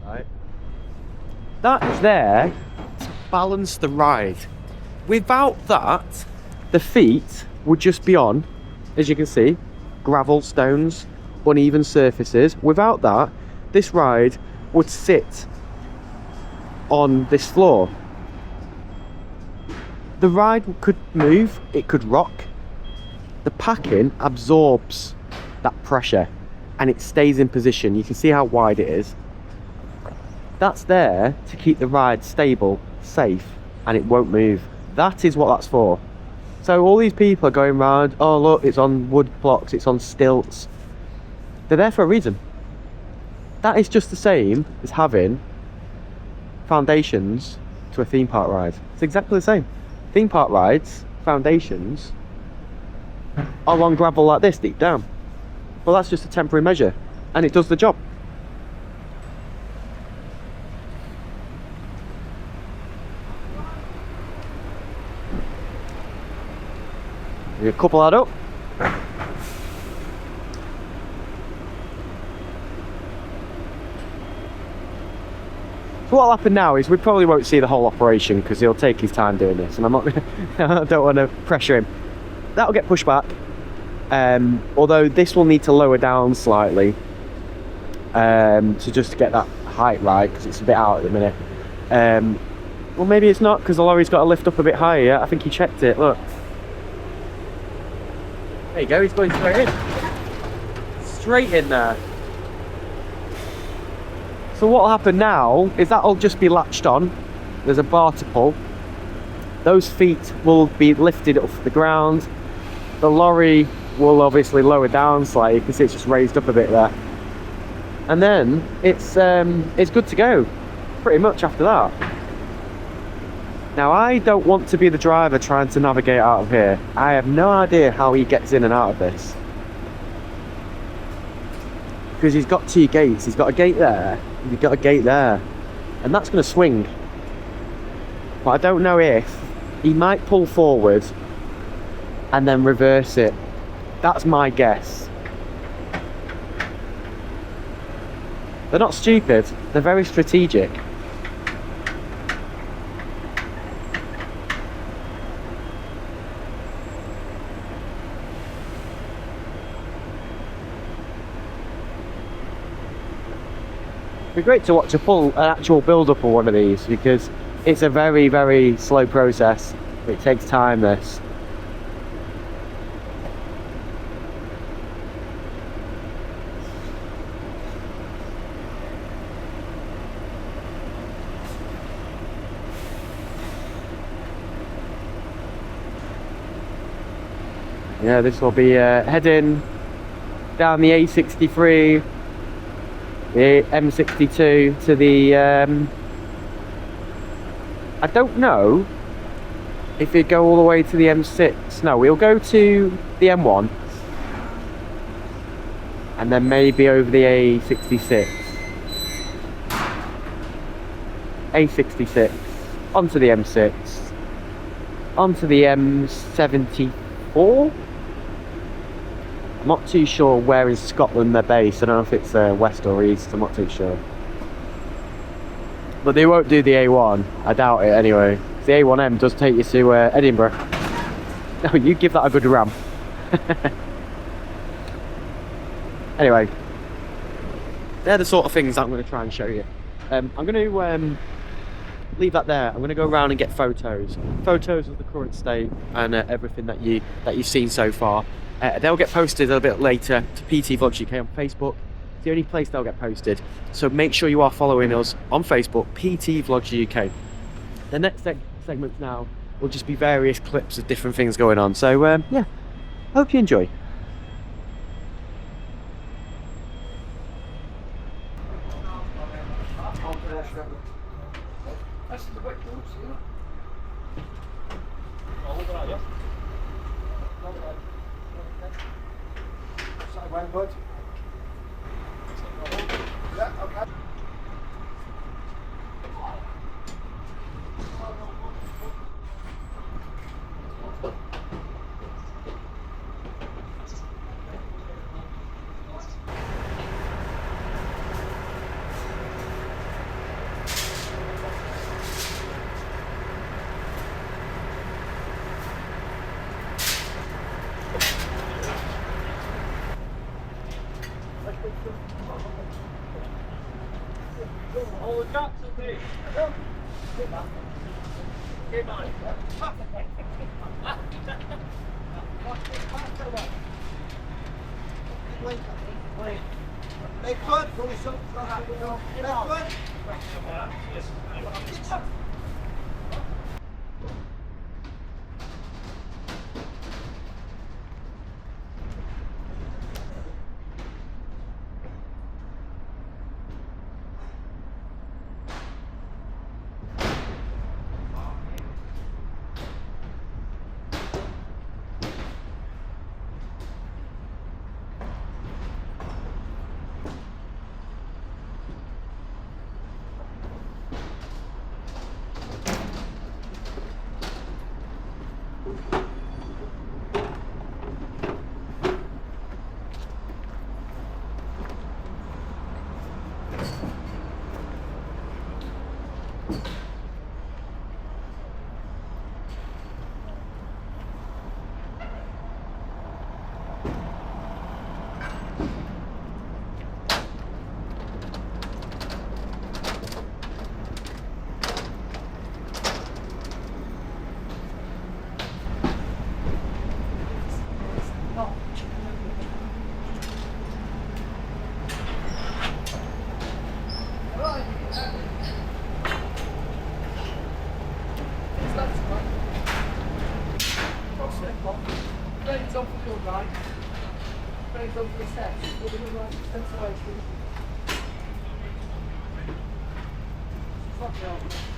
Right. That is there to balance the ride. Without that, the feet would just be on, as you can see, gravel, stones, uneven surfaces. Without that, this ride would sit on this floor. the ride could move, it could rock. The packing absorbs that pressure and it stays in position. You can see how wide it is. That's there to keep the ride stable, safe, and it won't move. That is what that's for. So all these people are going around, oh look, it's on wood blocks, it's on stilts. They're there for a reason. That is just the same as having foundations to a theme park ride. It's exactly the same. Theme park rides, foundations, are on gravel like this deep down. Well, that's just a temporary measure, and it does the job. You couple that up. So what'll happen now is we probably won't see the whole operation because he'll take his time doing this, and I'm not I don't want to pressure him. That'll get pushed back, although this will need to lower down slightly to just get that height right, because it's a bit out at the minute. Well, maybe it's not, because the lorry's got to lift up a bit higher. Yeah? I think he checked it, look. There you go, he's going straight in. Straight in there. So what'll happen now is that'll just be latched on. There's a bar to pull. Those feet will be lifted off the ground. The lorry will obviously lower down slightly. You can see it's just raised up a bit there. And then it's good to go, pretty much after that. Now, I don't want to be the driver trying to navigate out of here. I have no idea how he gets in and out of this. Because he's got two gates. He's got a gate there, and he's got a gate there. And that's going to swing. But I don't know if he might pull forward and then reverse it. That's my guess. They're not stupid. They're very strategic. It'd be great to watch an actual build-up of one of these, because it's a very, very slow process. It takes time, this. Yeah, this will be heading down the A63, the M62 to the I don't know if it go all the way to the M6. No, we'll go to the M1 and then maybe over the A66 onto the M6 onto the M74. I'm not too sure where in Scotland they're based. I don't know if it's west or east, I'm not too sure. But they won't do the A1, I doubt it anyway. The A1M does take you to Edinburgh. No, you give that a good ram. Anyway, they're the sort of things that I'm going to try and show you. I'm going to leave that there. I'm going to go around and get photos of the current state and everything that you've seen so far. They'll get posted a little bit later to PT Vlogs UK on Facebook. It's the only place they'll get posted. So make sure you are following us on Facebook, PT Vlogs UK. The next segment now will just be various clips of different things going on. So yeah, hope you enjoy. Yeah, okay. Brains on for your right. Brains on for the steps. You're doing right steps away from you. Fuck off.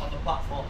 On the platform.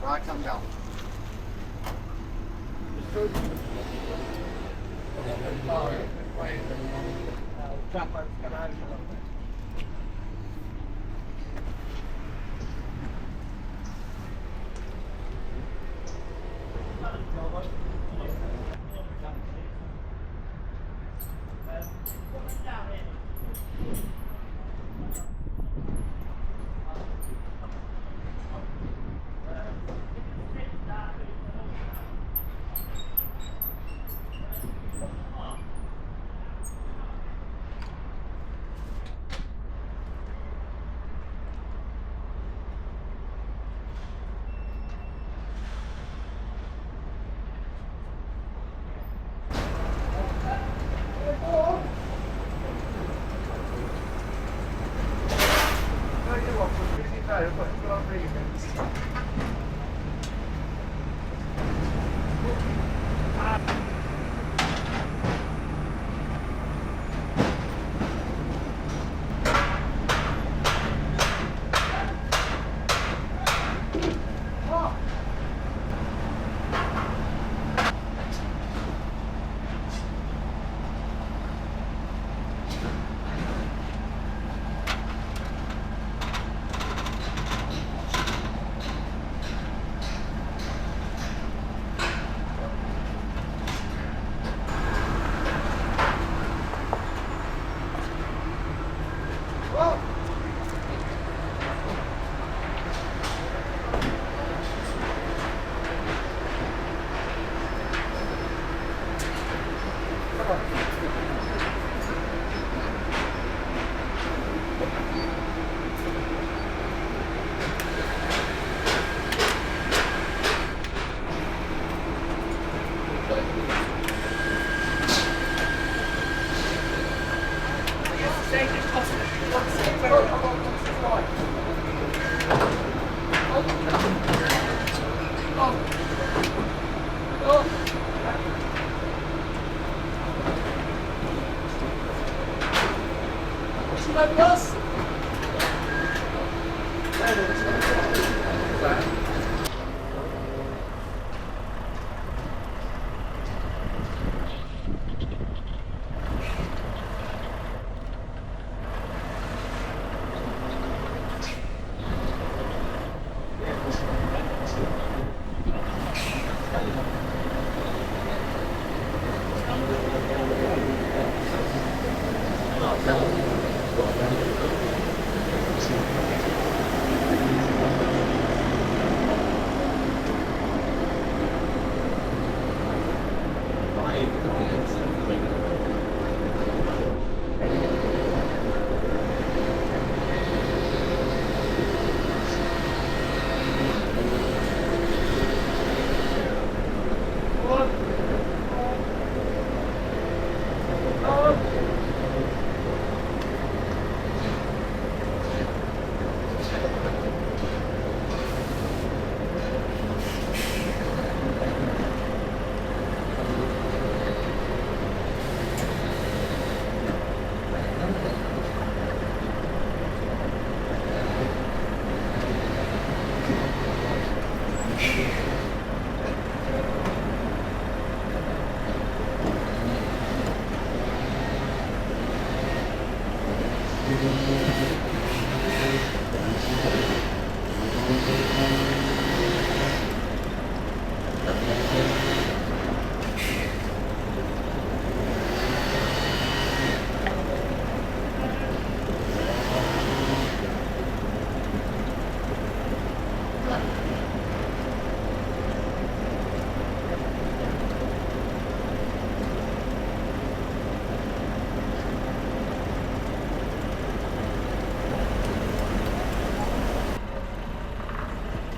Right, come down.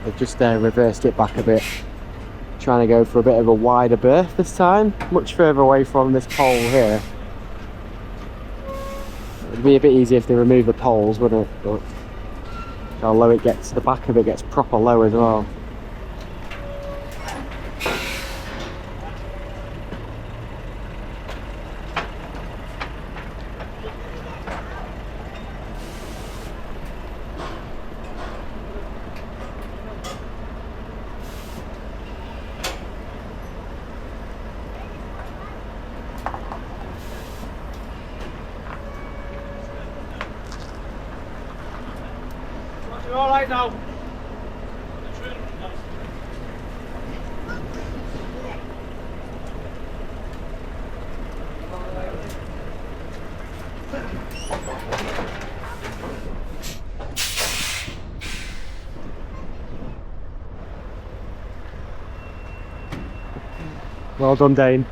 I've just reversed it back a bit, trying to go for a bit of a wider berth this time, much further away from this pole here. It'd be a bit easier if they remove the poles, wouldn't it? But how low it gets, the back of it gets proper low as well. You're all right now. Well done, Dane.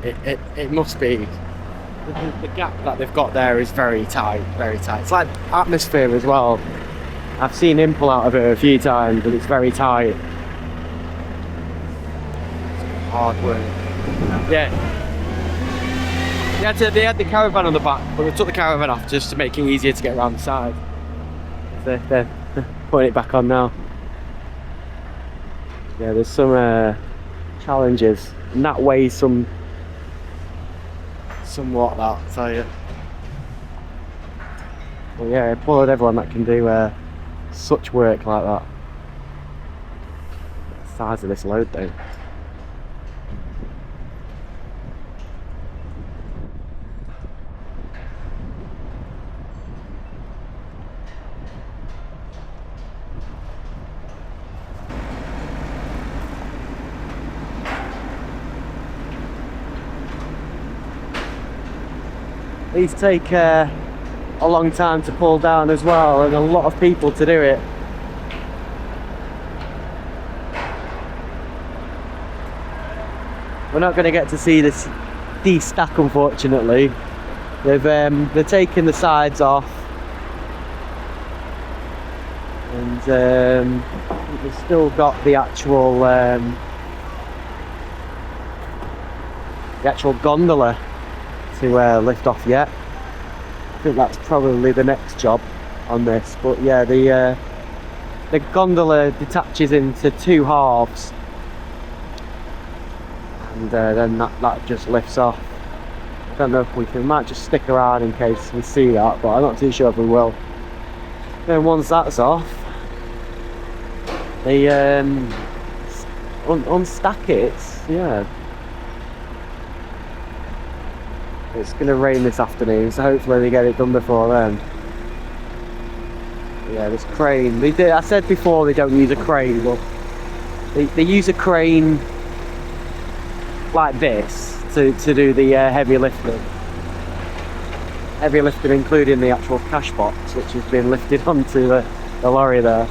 It must be. The gap that they've got there is very tight, very tight. It's like atmosphere as well. I've seen him pull out of it a few times, but it's very tight. It's hard work. Yeah. They had the caravan on the back, but they took the caravan off just to make it easier to get around the side. They're putting it back on now. Yeah, there's some challenges, and that weighs somewhat, that, I'll tell you. But yeah, I applaud everyone that can do such work like that. The size of this load though. These take a long time to pull down as well, and a lot of people to do it. We're not going to get to see this de-stack, unfortunately. They're taking the sides off, and We've still got the actual gondola to lift off yet. I think that's probably the next job on this. But yeah, the gondola detaches into two halves, and then that just lifts off. I don't know if we might just stick around in case we see that, but I'm not too sure if we will. Then once that's off, they unstack it. Yeah, it's gonna rain this afternoon, so hopefully they get it done before then. Yeah, this crane. I said before they don't use a crane, but they use a crane like this to do the heavy lifting. Heavy lifting including the actual cash box, which has been lifted onto the lorry there.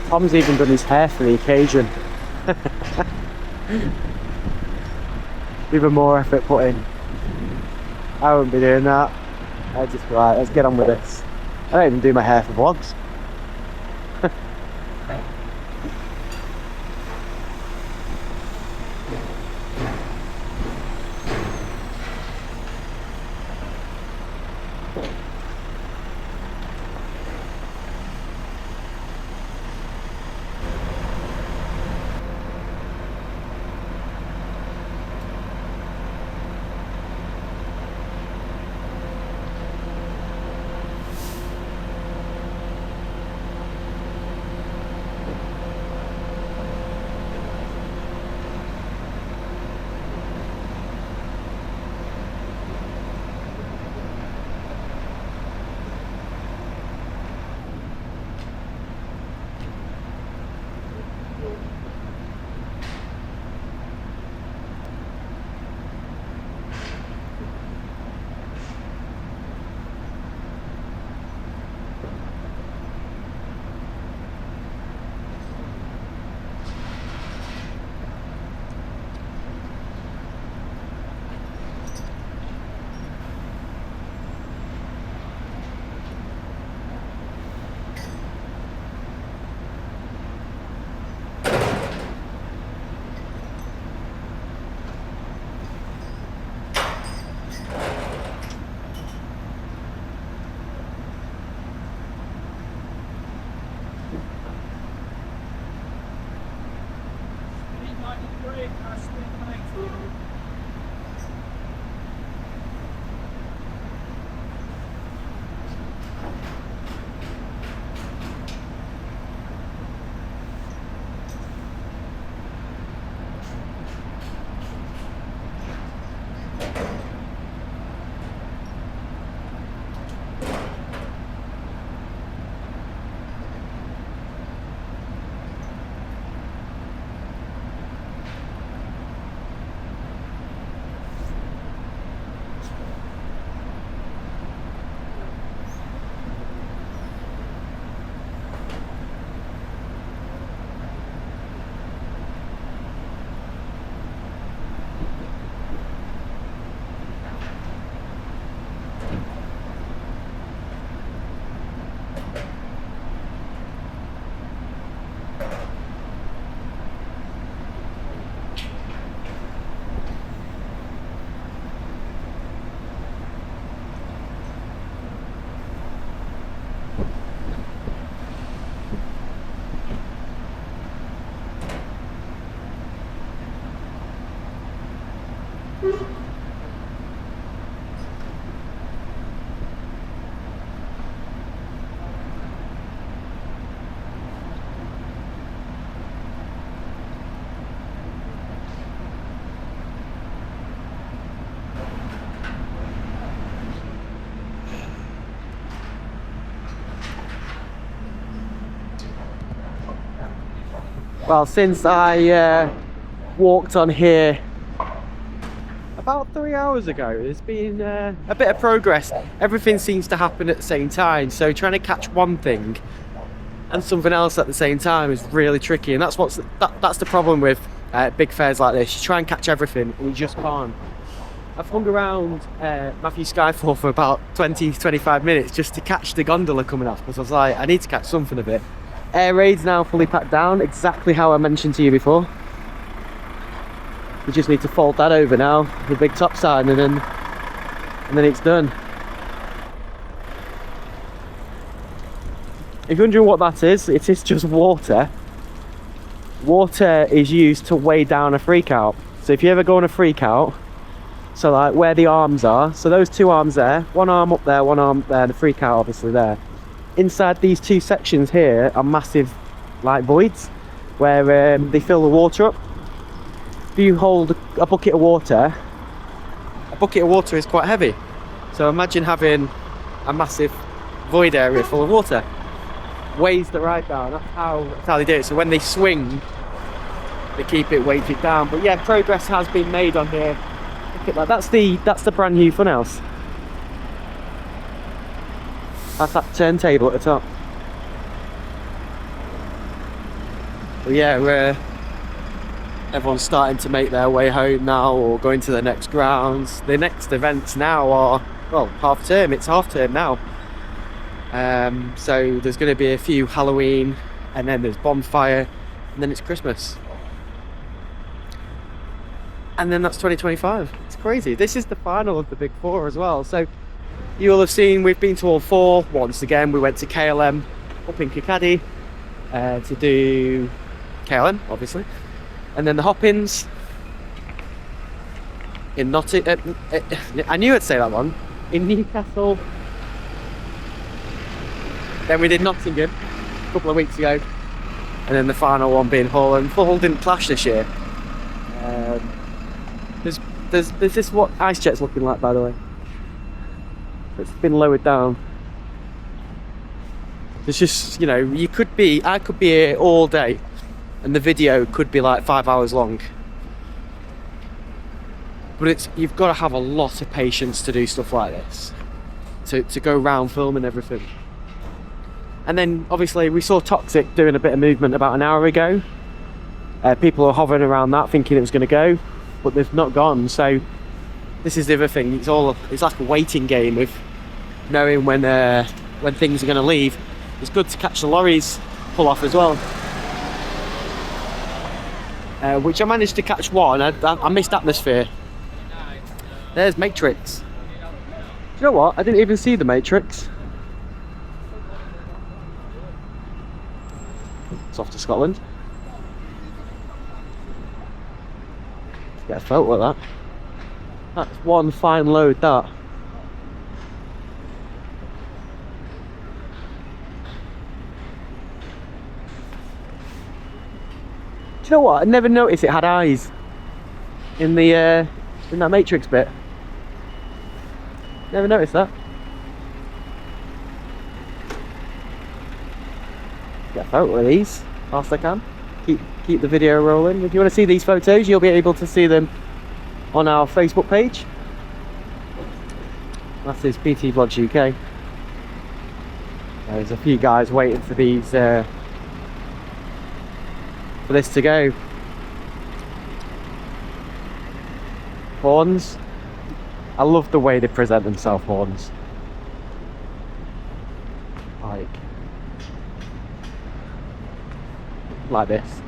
Tom's even done his hair for the occasion. Even more effort put in. I wouldn't be doing that. I'd just be like, let's get on with this. I don't even do my hair for vlogs. Well, since I walked on here about 3 hours ago, there's been a bit of progress. Everything seems to happen at the same time, so trying to catch one thing and something else at the same time is really tricky, and that's the problem with big fairs like this. You try and catch everything and you just can't. I've hung around Matthews Skyfall for about 20-25 minutes just to catch the gondola coming off, because I was like, I need to catch something of it. Air Raid's now fully packed down, exactly how I mentioned to you before. We just need to fold that over now, the big top side, and then it's done. If you're wondering what that is, it is just water. Water is used to weigh down a freak out. So if you ever go on a freak out, so like where the arms are, so those two arms there, one arm up there, one arm there, the freak out obviously there. Inside these two sections here are massive like voids where they fill the water up. If you hold a bucket of water is quite heavy. So imagine having a massive void area full of water. Weighs the ride down. That's how they do it. So when they swing, they keep it weighted down. But yeah, progress has been made on here. Look at that. That's the brand new funhouse. That's that turntable at the top. But yeah, everyone's starting to make their way home now, or going to the next grounds. The next events now are, well, half term. It's half term now. So there's going to be a few Halloween, and then there's bonfire, and then it's Christmas. And then that's 2025. It's crazy. This is the final of the big four as well. So you will have seen we've been to all four. Once again, we went to KLM up in Kirkcaldy to do KLM, obviously. And then the Hop-ins in Nottingham. I knew I'd say that one. In Newcastle. Then we did Nottingham a couple of weeks ago. And then the final one being Hull. And Hull didn't clash this year. There's this what IceJet's looking like, by the way. It's been lowered down. It's just, you know, I could be here all day and the video could be like 5 hours long. But you've got to have a lot of patience to do stuff like this. To go around filming everything. And then obviously we saw Toxic doing a bit of movement about an hour ago. People are hovering around that thinking it was going to go, but they've not gone. So this is the other thing. It's like a waiting game with knowing when things are going to leave. It's good to catch the lorries pull off as well. Which I managed to catch one. I missed Atmosphere. There's Matrix. Do you know what? I didn't even see the Matrix. It's off to Scotland. Let's get a photo of that. That's one fine load, that. Do you know what? I never noticed it had eyes in that Matrix bit. Never noticed that. Get a photo of these whilst I can. Keep the video rolling. If you want to see these photos, you'll be able to see them on our Facebook page. That is PT Vlogs UK. There's a few guys waiting for these for this to go. Horns. I love the way they present themselves, horns. Like this.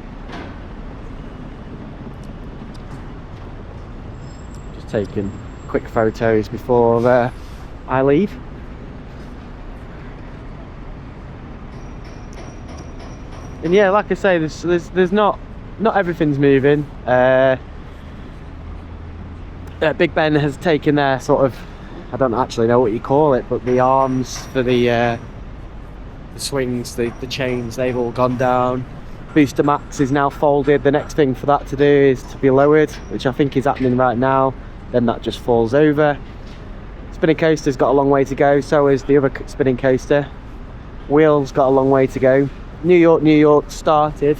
Just taking quick photos before I leave. And yeah, like I say, there's not everything's moving. Big Ben has taken their sort of, I don't actually know what you call it, but the arms for the swings, the chains, they've all gone down. Booster Max is now folded. The next thing for that to do is to be lowered, which I think is happening right now. Then that just falls over. Spinning coaster's got a long way to go, so is the other spinning coaster. Wheels got a long way to go. New York started.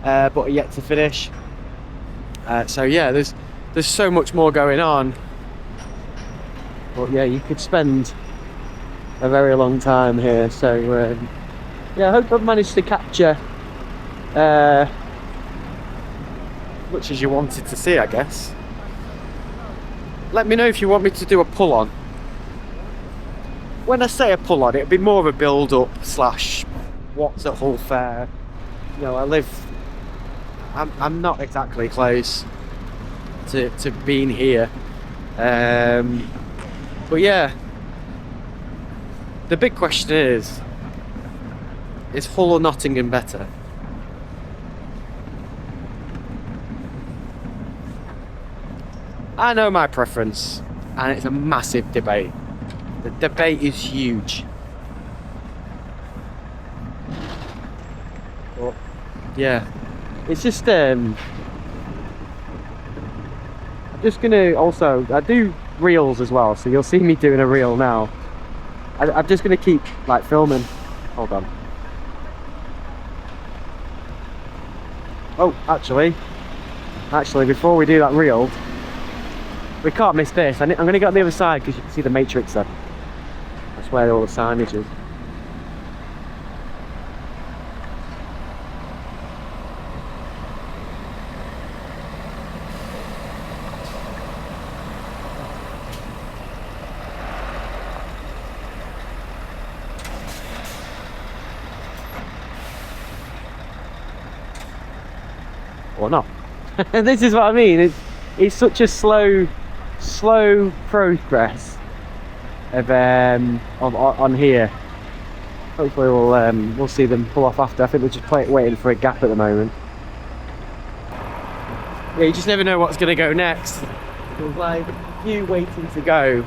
but are yet to finish. So yeah, there's so much more going on. But yeah, you could spend a very long time here. So yeah, I hope I've managed to capture much as you wanted to see, I guess. Let me know if you want me to do a pull-on. When I say a pull-on, it'll be more of a build-up slash what's at Hull Fair. You know, I'm not exactly close to being here. But yeah, the big question is Hull or Nottingham better? I know my preference, and it's a massive debate. The debate is huge. But yeah, it's just I'm just gonna also, I do reels as well, so you'll see me doing a reel now. I'm just gonna keep like filming. Hold on. Oh, actually before we do that reel, we can't miss this. I'm going to go on the other side because you can see the matrix there. That's where all the signage is. Or not. This is what I mean. It's such a slow progress of on here. Hopefully we'll see them pull off after. I think we're just waiting for a gap at the moment. Yeah, you just never know what's going to go next. There's like a few waiting to go,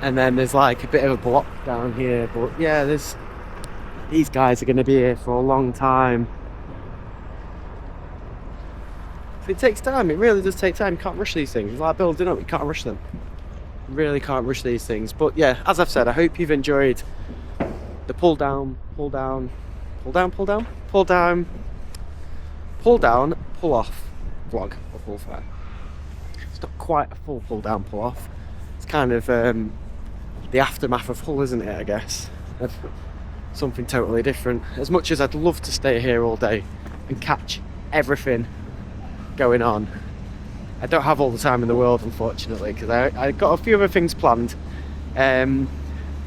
and then there's like a bit of a block down here. But yeah, these guys are going to be here for a long time. It takes time, it really does take time. You can't rush these things. It's like building up, you can't rush them. You really can't rush these things. But yeah, as I've said, I hope you've enjoyed the pull down, pull off vlog of Hull Fair. It's not quite a full pull down, pull off. It's kind of the aftermath of Hull, isn't it, I guess? Of something totally different. As much as I'd love to stay here all day and catch everything going on, I don't have all the time in the world, unfortunately, because I got a few other things planned. But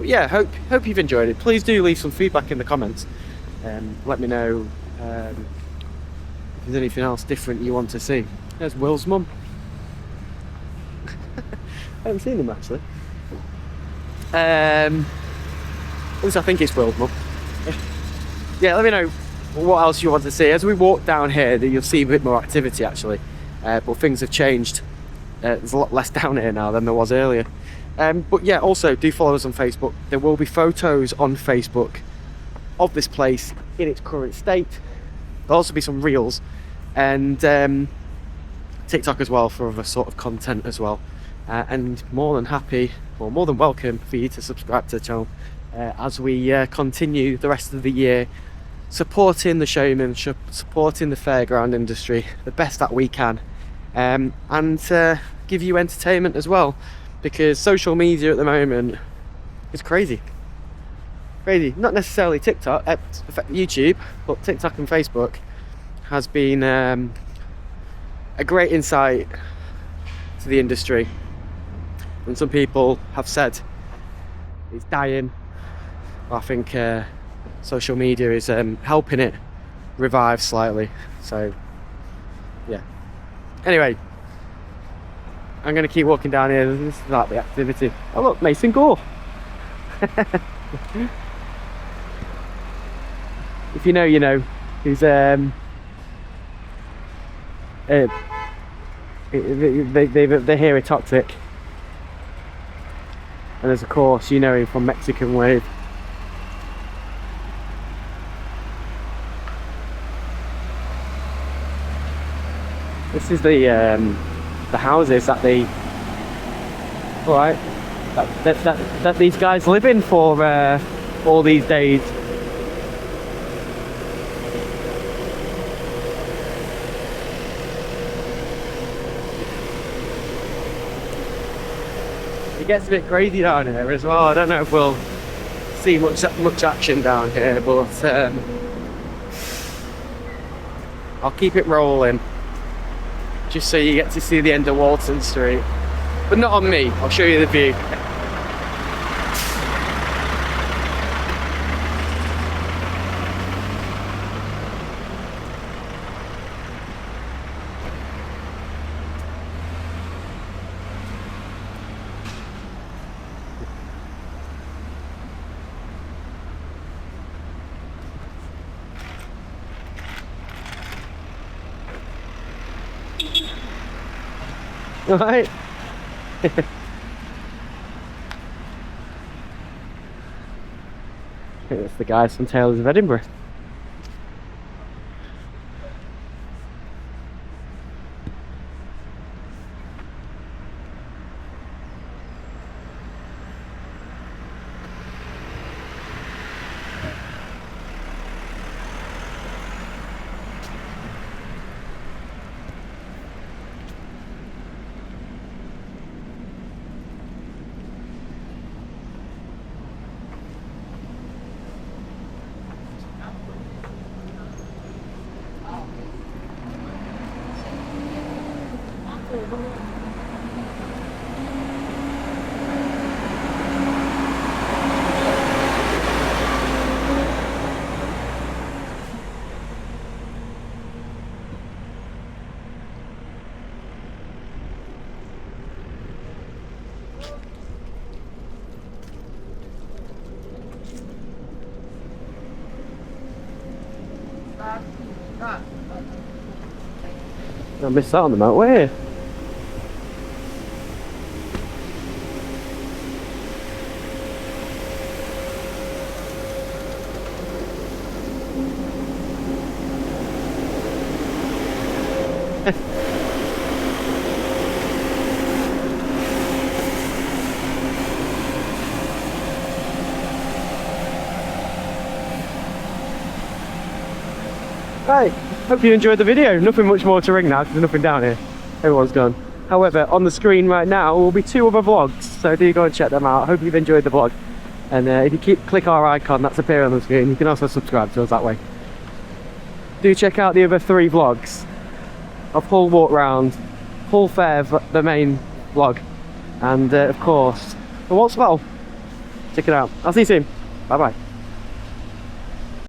yeah, hope you've enjoyed it. Please do leave some feedback in the comments. Let me know if there's anything else different you want to see. There's Will's mum. I haven't seen him actually. At least I think it's Will's mum. Yeah, let me know what else you want to see. As we walk down here, you'll see a bit more activity actually, but things have changed. There's a lot less down here now than there was earlier. But yeah, also do follow us on Facebook. There will be photos on Facebook of this place in its current state. There'll also be some reels, and TikTok as well for other sort of content as well. And more than happy, or more than welcome for you to subscribe to the channel as we continue the rest of the year supporting the showmanship, supporting the fairground industry the best that we can, and give you entertainment as well, because social media at the moment is crazy. Not necessarily TikTok, YouTube, but TikTok and Facebook has been a great insight to the industry, and some people have said it's dying. I think social media is helping it revive slightly. So yeah, anyway, I'm going to keep walking down here. This is like the activity. Oh look, Mason Gore. If you know, you know. Who's they're here are toxic, and there's of course, you know him from Mexican Wave. This is the houses that that these guys live in for all these days. It gets a bit crazy down here as well. I don't know if we'll see much action down here, but I'll keep it rolling just so you get to see the end of Walton Street, but not on me. I'll show you the view. Right. That's the guys from Tales of Edinburgh. I missed out on the motorway. Right, hope you enjoyed the video. Nothing much more to ring now because there's nothing down here. Everyone's gone. However, on the screen right now will be 2 other vlogs, so do go and check them out. Hope you've enjoyed the vlog. And if you click our icon that's appearing on the screen, you can also subscribe to us that way. Do check out the other 3 vlogs of Hull walk round, Hull Fair, the main vlog, and of course the Waltzer. Check it out. I'll see you soon. Bye bye.